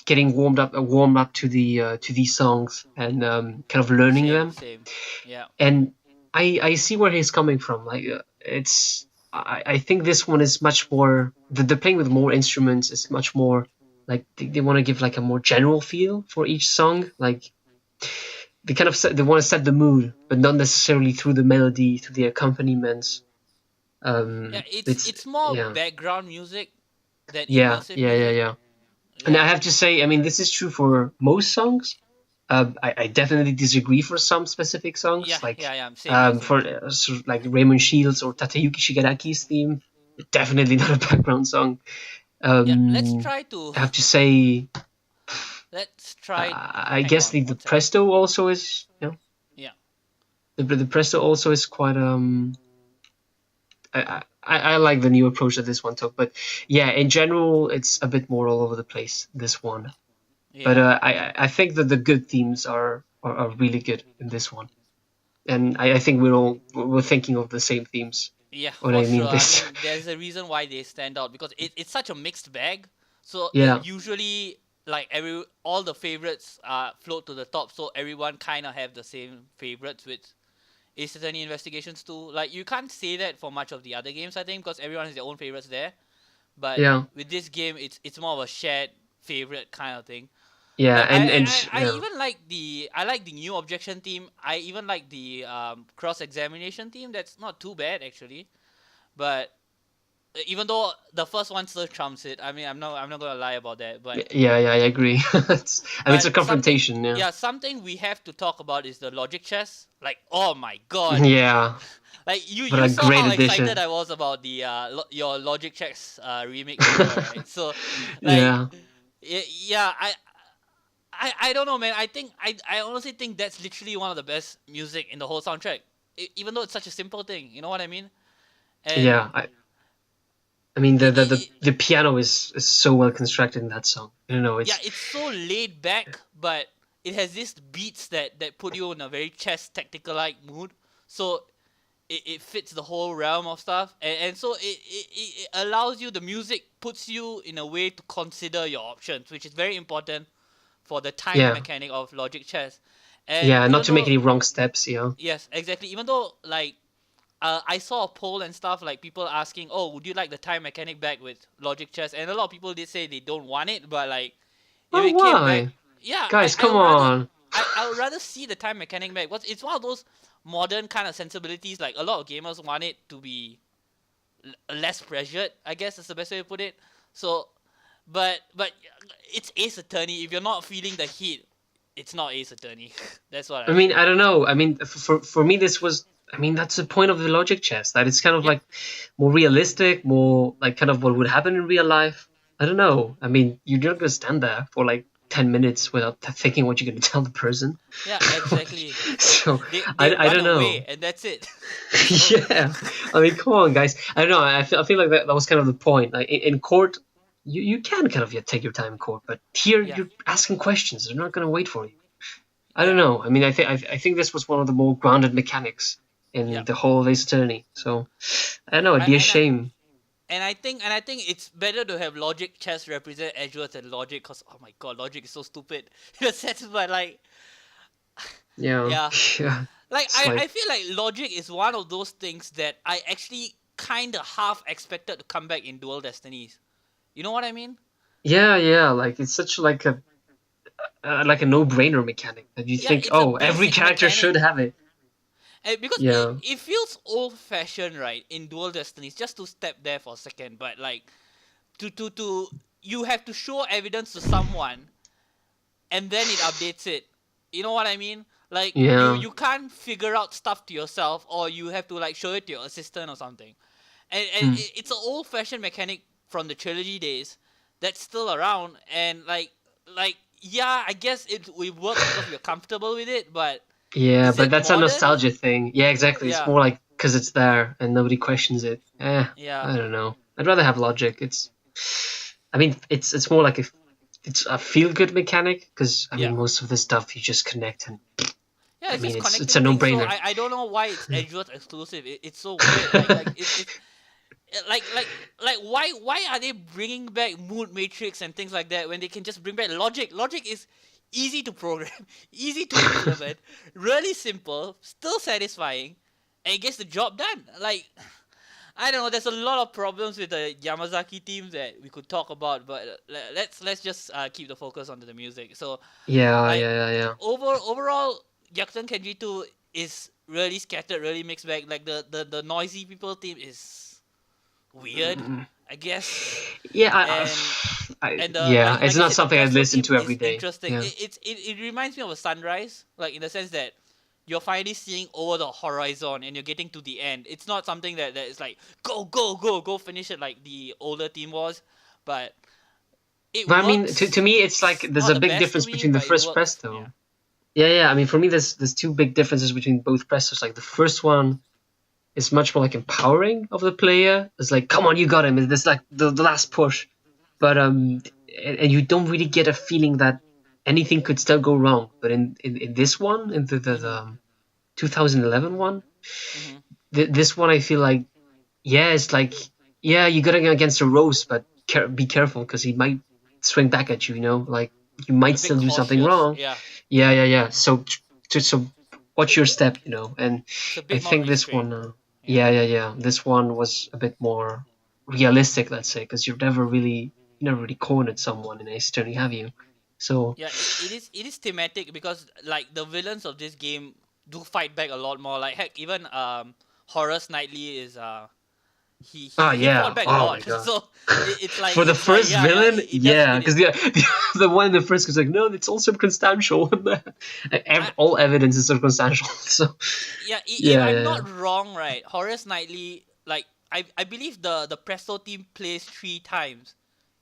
getting warmed up to these songs and kind of learning Same. them. Same. Yeah. And I see where he's coming from. Like it's I think this one is much more they're playing with more instruments. It's much more like they want to give like a more general feel for each song. Like they kind of they want to set the mood, but not necessarily through the melody, through the accompaniments. Yeah. It's It's it's more yeah, background music than yeah, immersive yeah, yeah, music. yeah. And I Yeah. have to say, I mean, this is true for most songs. I definitely disagree for some specific songs, Yeah. like Yeah. Yeah. Same here. Same for here. sort of like Raymond Shields or Tateyuki Shigaraki's theme. Definitely not a background song. Yeah. Let's Um, try to. I have to say, Let's try. I Hang guess on the one second. Presto also is, you know, Yeah. the Presto also is quite I like the new approach that this one took, but yeah, in general, it's a bit more all over the place. This one, but Yeah. I think that the good themes are really good in this one, and I think we're thinking of the same themes Yeah, when for I sure. mean I this. mean, there's a reason why they stand out because it's such a mixed bag. So Yeah, usually, like all the favorites float to the top. So everyone kind of have the same favorites with Ace Attorney Investigations too. Like you can't say that for much of the other games, I think, because everyone has their own favorites there. But yeah, with this game, it's more of a shared favorite kind of thing. yeah, Like I, and I, I yeah, even like the new objection team. I even like the cross examination team. That's not too bad actually. But even though the first one still trumps it, I mean I'm not gonna lie about that. yeah, I agree. I mean, it's a But something confrontation. Yeah, yeah something we have to talk about is the logic chess. Like oh my god, yeah, like you but you a saw great how excited addition. I was about the your logic chess remix video, right? So like Yeah. yeah I don't know, man. I honestly think that's literally one of the best music in the whole soundtrack. Even though it's such a simple thing, you know what I mean? And Yeah, I mean it, it, the piano is so well constructed in that song. I don't know, yeah, it's it's so laid back, but it has these beats that put you in a very chess tactical like mood. So it fits the whole realm of stuff, and so it allows you the music puts you in a way to consider your options, which is very important for the time yeah, mechanic of logic chess. And yeah, not even to make though any wrong steps, you know. yes, exactly, even though like I saw a poll and stuff like people asking, "Oh, would you like the time mechanic back with Logic Chess?" And a lot of people did say they don't want it, but like if Oh, it came back, why? yeah, I Guys, I come would rather on. I would rather see the time mechanic back. But it's one of those modern kind of sensibilities. Like a lot of gamers want it to be less pressured. I guess that's the best way to put it. So, but it's Ace Attorney. If you're not feeling the heat, it's not Ace Attorney. That's what I I mean, feel. I don't know. I mean, for me, this was. I mean, that's the point of the logic chess. That it's kind of Yeah, like more realistic, more like kind of what would happen in real life. I don't know. I mean, you're not gonna stand there for like 10 minutes without thinking what you're gonna tell the person. yeah, exactly. So They I run don't know. away and that's it. So Yeah, I mean, come on, guys. I don't know. I feel like that was kind of the point. Like in court, you can kind of yeah, take your time in court, but here yeah, you're asking questions. They're not going to wait for you. I don't yeah, know. I mean, I think this was one of the more grounded mechanics yeah. in the whole of Ace Attorney. So I don't know. It'd I, be a and I, shame. and I think it's better to have Logic Chess represent Edgeworth than Logic, cause oh my god, Logic is so stupid in a sense. But like, Yeah, yeah, yeah. like It's I like feel like Logic is one of those things that I actually kind of half expected to come back in Dual Destinies. You know what I mean? yeah. Like it's such like a no-brainer mechanic that you Yeah, think, it's a oh, every basic character mechanic. should have it. And because Yeah. it feels old fashioned, right, in Dual Destinies, just to step there for a second, but like to you have to show evidence to someone and then it updates it. You know what I mean? Like Yeah. you can't figure out stuff to yourself, or you have to like show it to your assistant or something. And Hmm. it's an old fashioned mechanic from the trilogy days that's still around, and like yeah, I guess it works because we're comfortable with it, but Yeah, is but it that's a modern? nostalgia thing. Yeah, exactly. It's Yeah, more like because it's there and nobody questions it. yeah, I don't know. I'd rather have logic. I mean, it's more like it's a feel good mechanic because I yeah. mean most of the stuff you just connect and Yeah, I it's mean just it's a connecting no things. So brainer. I don't know why it's Edgeworth exclusive. It's so weird. Like it's like why are they bringing back mood matrix and things like that when they can just bring back logic? Logic is easy to program, easy to implement, really simple, still satisfying, and it gets the job done. Like I don't know. There's a lot of problems with the Yamazaki team that we could talk about, but let's just keep the focus onto the music. So Yeah, like yeah, yeah, overall, Gyakuten Kenji 2 is really scattered, really mixed bag. Like the noisy people theme is weird, yeah. I guess, Yeah, and the yeah, it's like I not said, the something I'd Presto listen theme to every is day. interesting. Yeah. It reminds me of a sunrise, like in the sense that you're finally seeing over the horizon and you're getting to the end. It's not something that is like go finish it like the older team was, but it But I mean, to works. me, it's like It's there's not a the big best to difference me, between the but it first works. Yeah. Presto. Yeah, yeah. I mean, for me, there's two big differences between both Prestos. Like the first one is much more like empowering of the player. It's like, come on, you got him. It's like the last push. But and you don't really get a feeling that anything could still go wrong. But in this one, in the Mhm. 2011 one, Mhm. this one I feel like, yeah, it's like, yeah, you got to go against a Rose, but be careful because he might swing back at you. You know, like you A might bit still do something cautious. wrong. Yeah. Yeah, yeah, yeah. So watch your step. You know, and It's a I bit more think this one, restrained. Yeah. yeah, yeah, yeah, this one was a bit more realistic, let's say, because you never really cornered someone in Ace Attorney, have you? So Yeah, it is thematic because like the villains of this game do fight back a lot more. Like heck, even Horace Knightley is he fought yeah, back a oh my lot. god. So For the it's like first yeah, villain, it does yeah, fit because in. the one in the first was like, no, it's all circumstantial. I All evidence is circumstantial. So yeah, if yeah, I'm yeah, not wrong, right, Horace Knightley, like I believe the Presto team plays 3 times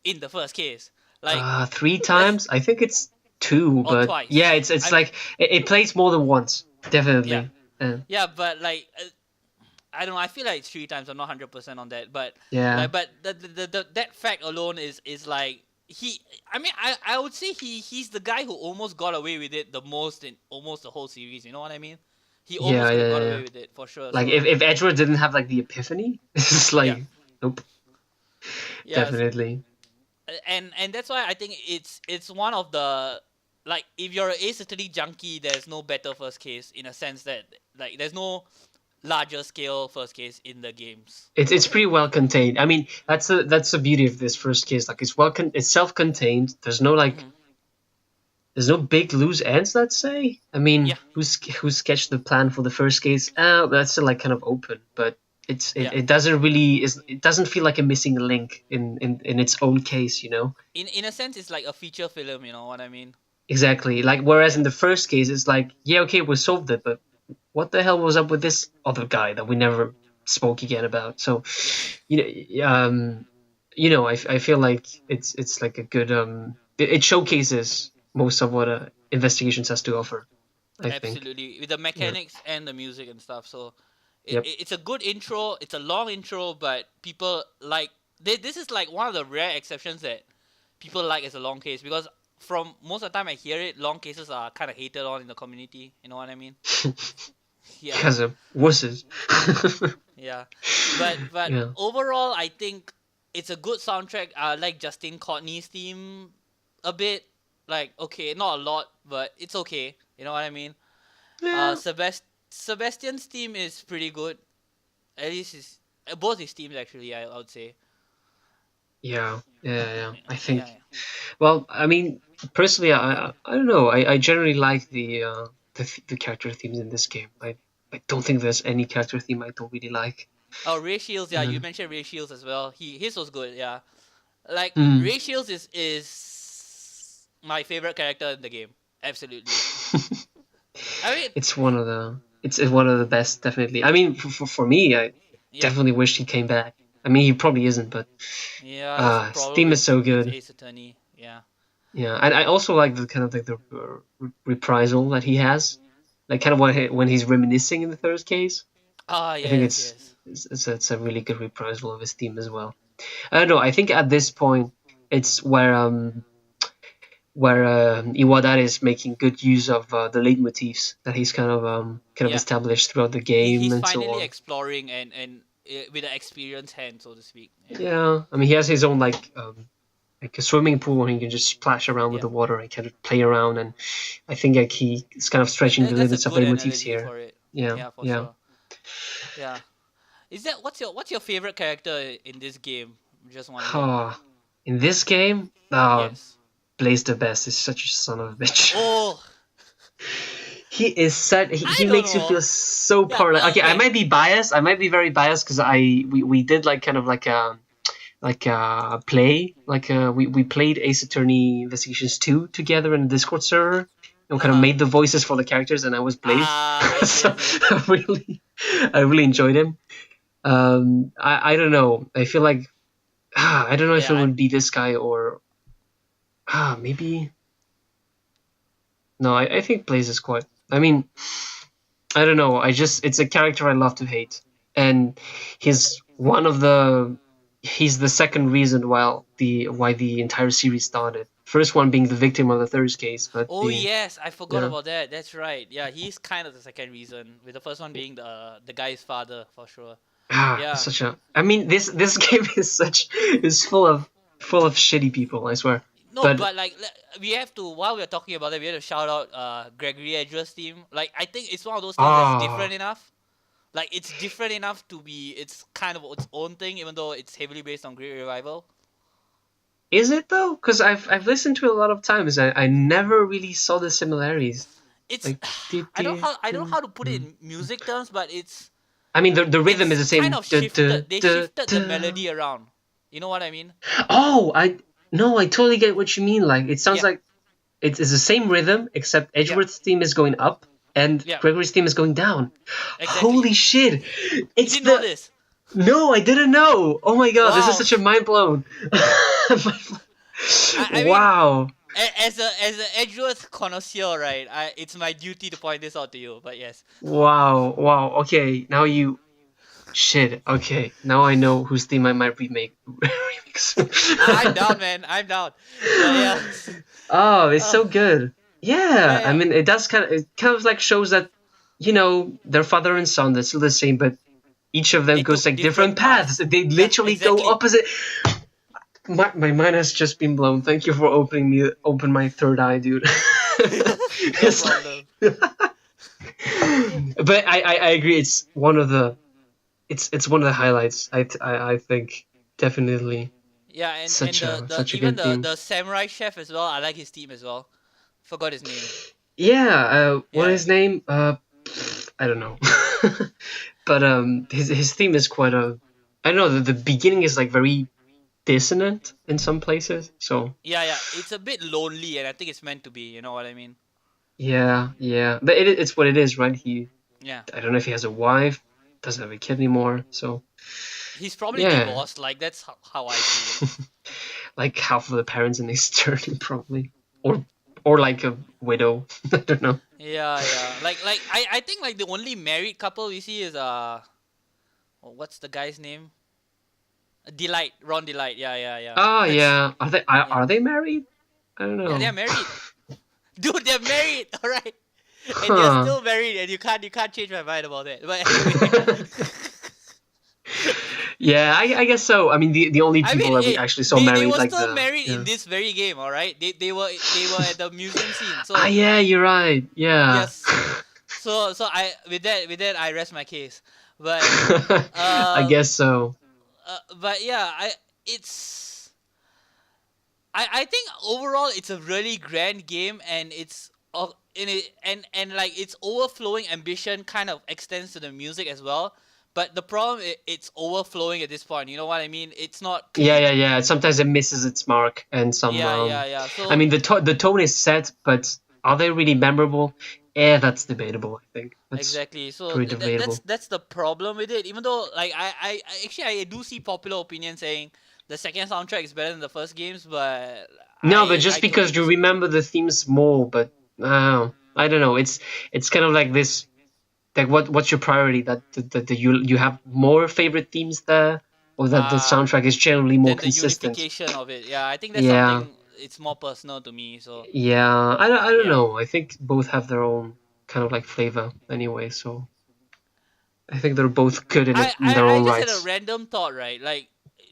in the first case. Like three that's times. I think it's two, or but yeah, twice. it's I'm like it plays more than once, yeah. definitely. Yeah, but like I don't know. I feel like it's 3 times. I'm not 100% on that, but Yeah. but the that fact alone is like he. I mean, I would say he's the guy who almost got away with it the most in almost the whole series. You know what I mean? He Yeah, almost could have yeah, got yeah, away yeah. with it for sure. Like So if Edgeworth didn't have like the epiphany, it's yeah, like nope, yeah, definitely. and that's why I think it's one of the like if you're an Ace Attorney junkie, there's no better first case in a sense that like there's no larger scale first case in the games for It's sure. pretty well contained. I mean, that's the beauty of this first case. Like it's self-contained. Hmm. There's no big loose ends. Let's say. I mean, Yeah, who sketched the plan for the first case? That's still like kind of open, but yeah. it doesn't really it doesn't feel like a missing link in its own case. You know. In a sense, it's like a feature film. You know what I mean? Exactly. Like whereas in Yeah, the first case, it's like, yeah, okay, we solved it, but what the hell was up with this other guy that we never spoke again about? So, yeah, you know, I feel like it's like a good it showcases most of what investigations has to offer. I think. absolutely. With the Yeah. mechanics and the music and stuff. So, Yep. it's a good intro. It's a long intro, but people like this is like one of the rare exceptions that people like as a long case because from most of the time I hear it, long cases are kind of hated on in the community. You know what I mean? Yeah, Because of wusses. yeah. But Yeah. overall, I think it's a good soundtrack. I like Justin Courtney's theme a bit. Like okay, not a lot, but it's okay. You know what I mean? Yeah. Sebastian's theme is pretty good. At least his both his teams actually. I would say. Yeah. Yeah. Yeah. Yeah, I yeah, think. yeah. Well, I mean, personally, I don't know. I generally like the character themes in this game. I don't think there's any character theme I don't really like. Oh, Ray Shields. Yeah, you Um, mentioned Ray Shields as well. His was good. Yeah, like hmm. Ray Shields is my favorite character in the game. Absolutely. I mean, It's one of the it's one of the best, definitely. I mean, for me, I yeah, definitely wish he came back. I mean, he probably isn't, but yeah. That's the his problem theme is so with good. Ace Attorney. Yeah. Yeah, and I also like the kind of like the reprisal that he has, like kind of when he's reminiscing in the third case. Ah, I think yes, yes. it's a really good reprisal of his theme as well. I don't know. I think at this point, it's where Iwata is making good use of the leitmotifs that he's kind of Yeah. established throughout the game He's and so finally on. exploring and with an experienced hand, so to speak. Yeah. Yeah, I mean he has his own like a swimming pool where he can just splash around with Yeah. the water and kind of play around, and I think like he's kind of stretching the That's a limits of good leitmotifs analogy here. for it. Yeah, Yeah, for yeah. sure. Yeah. Is that what's your favorite character in this game? I'm just wondering. In this game, Yes. Blaze the Best is such a son of a bitch. Oh, He is such I he don't makes you know. feel so Yeah. powerless. Okay, I Okay. might be biased. I might be very biased because we did like kind of like play we played Ace Attorney Investigations 2 together in the Discord server and Uh kind of huh. made the voices for the characters, and I was Blaze. Ah, I see. I So see. I really enjoyed him. I don't know. I feel like I don't know if Yeah. it would be this guy or maybe no. I think Blaze is quite. I mean, I don't know. It's a character I love to hate, and he's one of the he's the second reason why the entire series started. First one being the victim of the third case, but Oh the yes, I forgot yeah about that. That's right. Yeah, he's kind of the second reason, with the first one being the guy's father for sure. Yeah. such a. I mean, this game is full of shitty people. I swear, No, but but like we have to, while we're talking about it, we have to shout out Gregory Edgeworth's team. Like I think it's one of those things that's ah, different enough. Like it's different enough to be it's kind of its own thing, even though it's heavily based on Great Revival. is it though? Because I've listened to it a lot of times. I never really saw the similarities. It's Like, did the I don't know how to put it in music terms, but I mean, the rhythm is it's the kind same. of shifted. They shifted the melody around. You know what I mean? Oh, I no, I totally get what you mean. Like, it sounds Yeah. like it's the same rhythm, except Yeah. Edgeworth's theme is going up and Yeah. Gregory's theme is going down. Exactly. Holy shit! You It's didn't know the this? no, I didn't know. Oh my god, this is Wow. such a mind blown. I mean, Wow. as an Edgeworth connoisseur, right? It's my duty to point this out to you. But yes, Wow. Wow. Okay, now you shit. Okay, now I know whose theme I might remix. I'm down, man. I'm down. But yeah, Oh, it's uh, so good. yeah, Yeah, I yeah. mean, it kind of like shows that, their father and son, they're still the same, but each of them They goes took like different different paths. paths. They Yeah, literally go exactly. opposite. My mind has just been blown. Thank you for open my third eye, dude. No It's problem. like, but I agree. It's one of the highlights. I think definitely Yeah, and such a even good theme. the samurai chef as well. I like his team as well. Forgot his name. Yeah, what Yeah, is his name? I don't know. But his theme is quite a. I don't know. The beginning is like very dissonant in some places. So yeah. It's a bit lonely, and I think it's meant to be. You know what I mean? yeah, yeah. But it's what it is, right? Yeah. I don't know if he has a wife, doesn't have a kid anymore. So He's probably yeah, divorced. Like that's how I see it. like half of the parents in his journey probably, or like a widow. I don't know. Yeah, yeah. Like I think like the only married couple we see is what's the guy's name? Delight, Ron Delight. Yeah, yeah, yeah. Oh That's yeah, yeah. are they married? I don't Yeah, know. they're married. Dude, they're married. All right. And they're Huh. still married, and you can't change my mind about that. But anyway, Yeah, I guess so. I mean, the only I mean, people that we actually saw they married, were like still the married in yeah. this very game. All right, they were at the museum scene. Ah, So yeah, you're right. Yeah. yes, so I with that I rest my case. But I uh, guess so. but yeah, it's I think overall it's a really grand game, and it's in it and like its overflowing ambition kind of extends to the music as well. But the problem it's overflowing at this point. You know what I mean? It's not Yeah, yeah, clean. yeah. Sometimes it misses its mark, and some. Yeah, yeah, yeah. I So mean, the tone is set, but are they really memorable? Yeah, that's debatable. I think that's Exactly. So pretty debatable. that's the problem with it. Even though like actually I do see popular opinion saying the second soundtrack is better than the first games, but No, but I just totally because you disagree. remember the themes more, but I don't know. It's kind of like this. Like, what's your priority? That you have more favorite themes there, or that the Uh soundtrack is generally more then the consistent? unification of it. Yeah, I think that's Yeah, something it's more personal to me. So yeah. I don't yeah. know. I think both have their own kind of like flavor anyway. So I think they're both good in their I own just had a rights. random thought, right? Like,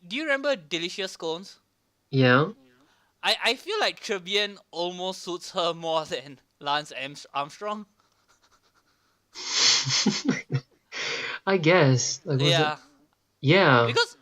do you remember Delicious Scones? Yeah. I feel like Tribune almost suits her more than Armstrong. I guess. Like, was it? Yeah, Yeah. because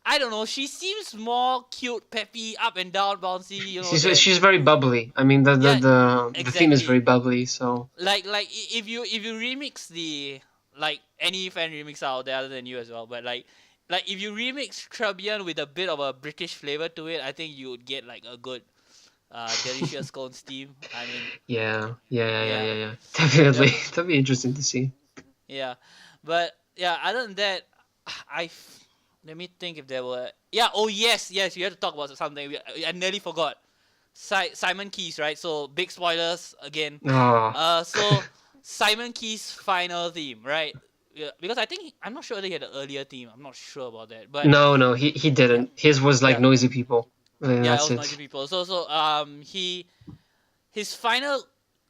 I don't know, she seems more cute, peppy, up and down, bouncy, than She's very bubbly. I mean, yeah, the theme is very exactly. bubbly. So Like if you remix the like any fan remix out there other than you as well, but like if you remix Tribune with a bit of a British flavor to it, I think you would get like a good delicious scones theme. I mean, yeah, yeah. yeah, Definitely, that'd be interesting to see. yeah. But yeah, other than that, I let me think if there were. Yeah. Oh yes, yes. We have to talk about something. I nearly forgot. Simon Keys, right? So big spoilers again. Oh, So Simon Keys' final theme, right? Yeah, because I think I'm not sure whether he had an earlier theme. I'm not sure about that, but no, he yeah, didn't. His was like yeah, noisy people. And yeah. It that's was Noisy it. People. He his final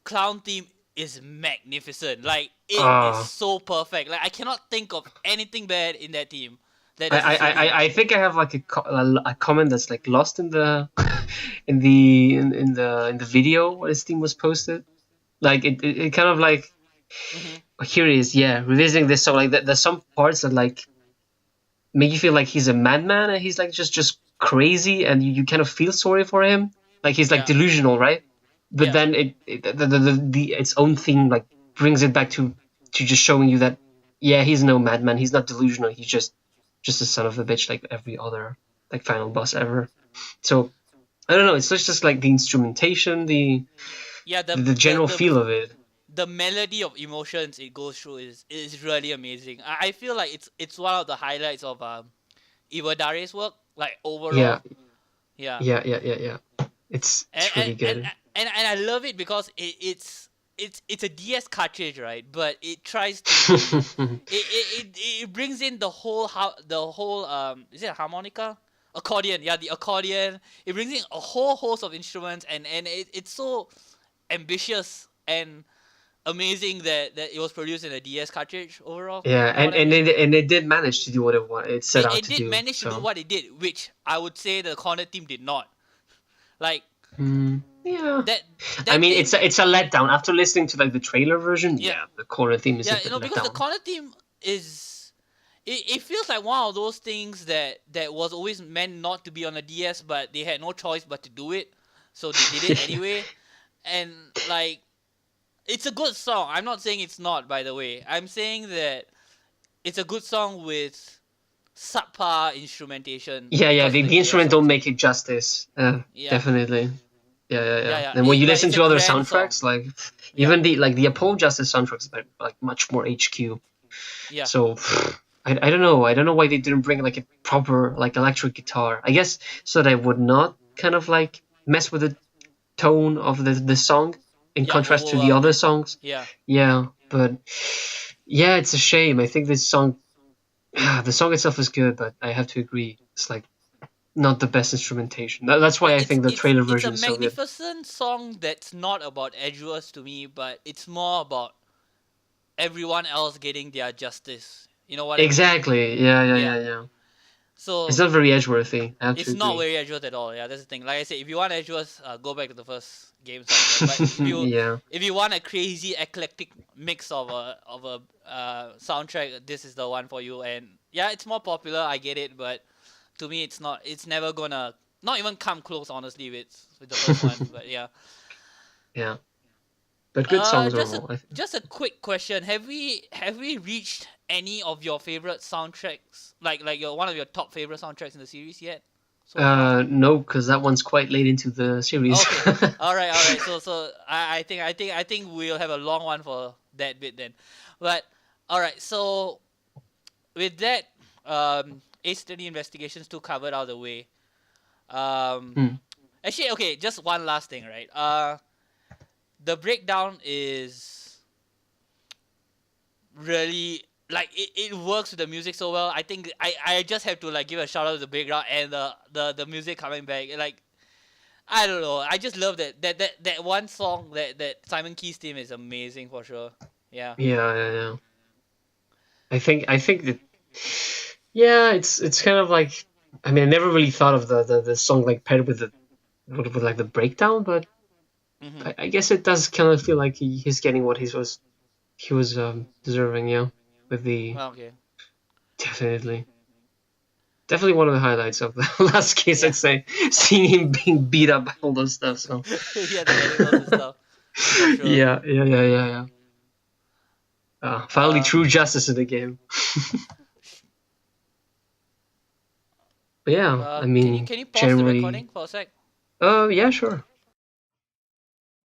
clown theme is magnificent. Like it is Oh, so perfect. Like I cannot think of anything bad in that team that doesn't suit him. I think I have like a comment that's like lost in the in the video where this theme was posted. Like it kind of like Hmm. here it is. Yeah, revisiting this song. Like there's some parts that like make you feel like he's a madman and he's like just crazy and you kind of feel sorry for him. Like he's like Yeah, delusional, right? But yeah, then the its own thing like brings it back to just showing you that yeah, he's no madman, he's not delusional, he's just a son of a bitch like every other like final boss ever. So I don't know, it's just like the instrumentation, yeah. the general feel of it. The melody of emotions it goes through is really amazing. I feel like it's one of the highlights of Iwadare's work, like Yeah, overall. Yeah, yeah. and It's and really and, good. and I love it because it's a DS cartridge, right? But it tries to be it brings in the whole is it a harmonica? Accordion, yeah, the accordion. It brings in a whole host of instruments and it's so ambitious and amazing that it was produced in a DS cartridge overall. Yeah, You know what I mean? and it did manage to do what it set out It to did do. manage to do So what it did, which I would say the corner team did not. Like yeah, that I that mean theme, it's a letdown after listening to like the trailer version. yeah, Yeah, the corner theme is a yeah, bit let because the down. corner team is it feels like one of those things that was always meant not to be on a DS, but they had no choice but to do it, so they did it anyway. And like, it's a good song. I'm not saying it's not, by the way. I'm saying that it's a good song with subpar instrumentation Yeah. because of the The DS instrument don't soundtrack. make it justice. Yeah, Definitely. yeah, Yeah. yeah. And when you But listen it's a to other grand song. soundtracks, like Yeah, even the Apollo Justice soundtracks, like much more HQ. yeah. So I don't know. I don't know why they didn't bring like a proper like electric guitar. I guess so that I would not kind of like mess with the tone of the song in Yeah, contrast to the overwhelm other it. songs. Yeah, Yeah, but yeah, it's a shame. I think this song, the song itself is good, but I have to agree, it's like not the best instrumentation. That's yeah. why I think the trailer It's a version is so good. magnificent song that's not about Edgeworth to me, but it's more about everyone else getting their justice. You know what I mean? Exactly. Yeah. Yeah. It's So not very edgeworthy. I have to it's not agree. very Edgeworth at all. Yeah, that's the thing. Like I said, if you want Edgeworth, go back to the first game soundtrack. But Yeah. if you want a crazy eclectic mix of a soundtrack, this is the one for you. And yeah, it's more popular. I get it, but to me, it's not. It's never gonna not even come close, honestly, with the first one. But yeah. Yeah. But good songs Just a overall. I think. quick question. Have we reached any of your favorite soundtracks? Like your one of your top favorite soundtracks in the series yet? so far? No, because that one's quite late into the series. Okay. All right. So I think we'll have a long one for that bit then. But all right. So with that, Ace Attorney investigations too covered out of the way. Um, Hmm. actually, okay. Just one last thing, right? The breakdown is really like it works with the music so well. I think I just have to like give a shout out to the breakdown and the music coming back. Like I don't know. I just love that one song that Simon Key's theme is amazing for sure. Yeah. Yeah. I think that yeah, it's kind of like I mean I never really thought of the song like paired with with like the breakdown, but Mhm. I guess it does kind of feel like he's getting what he was deserving, yeah. With the Okay. definitely definitely one of the highlights of the last case, Yeah. I'd say, seeing him being beat up by all those stuff. So Yeah, the animals and stuff for sure. yeah. Finally, Uh, true justice in the game. But yeah, I can mean, you pause the generally, recording for a sec? yeah, sure.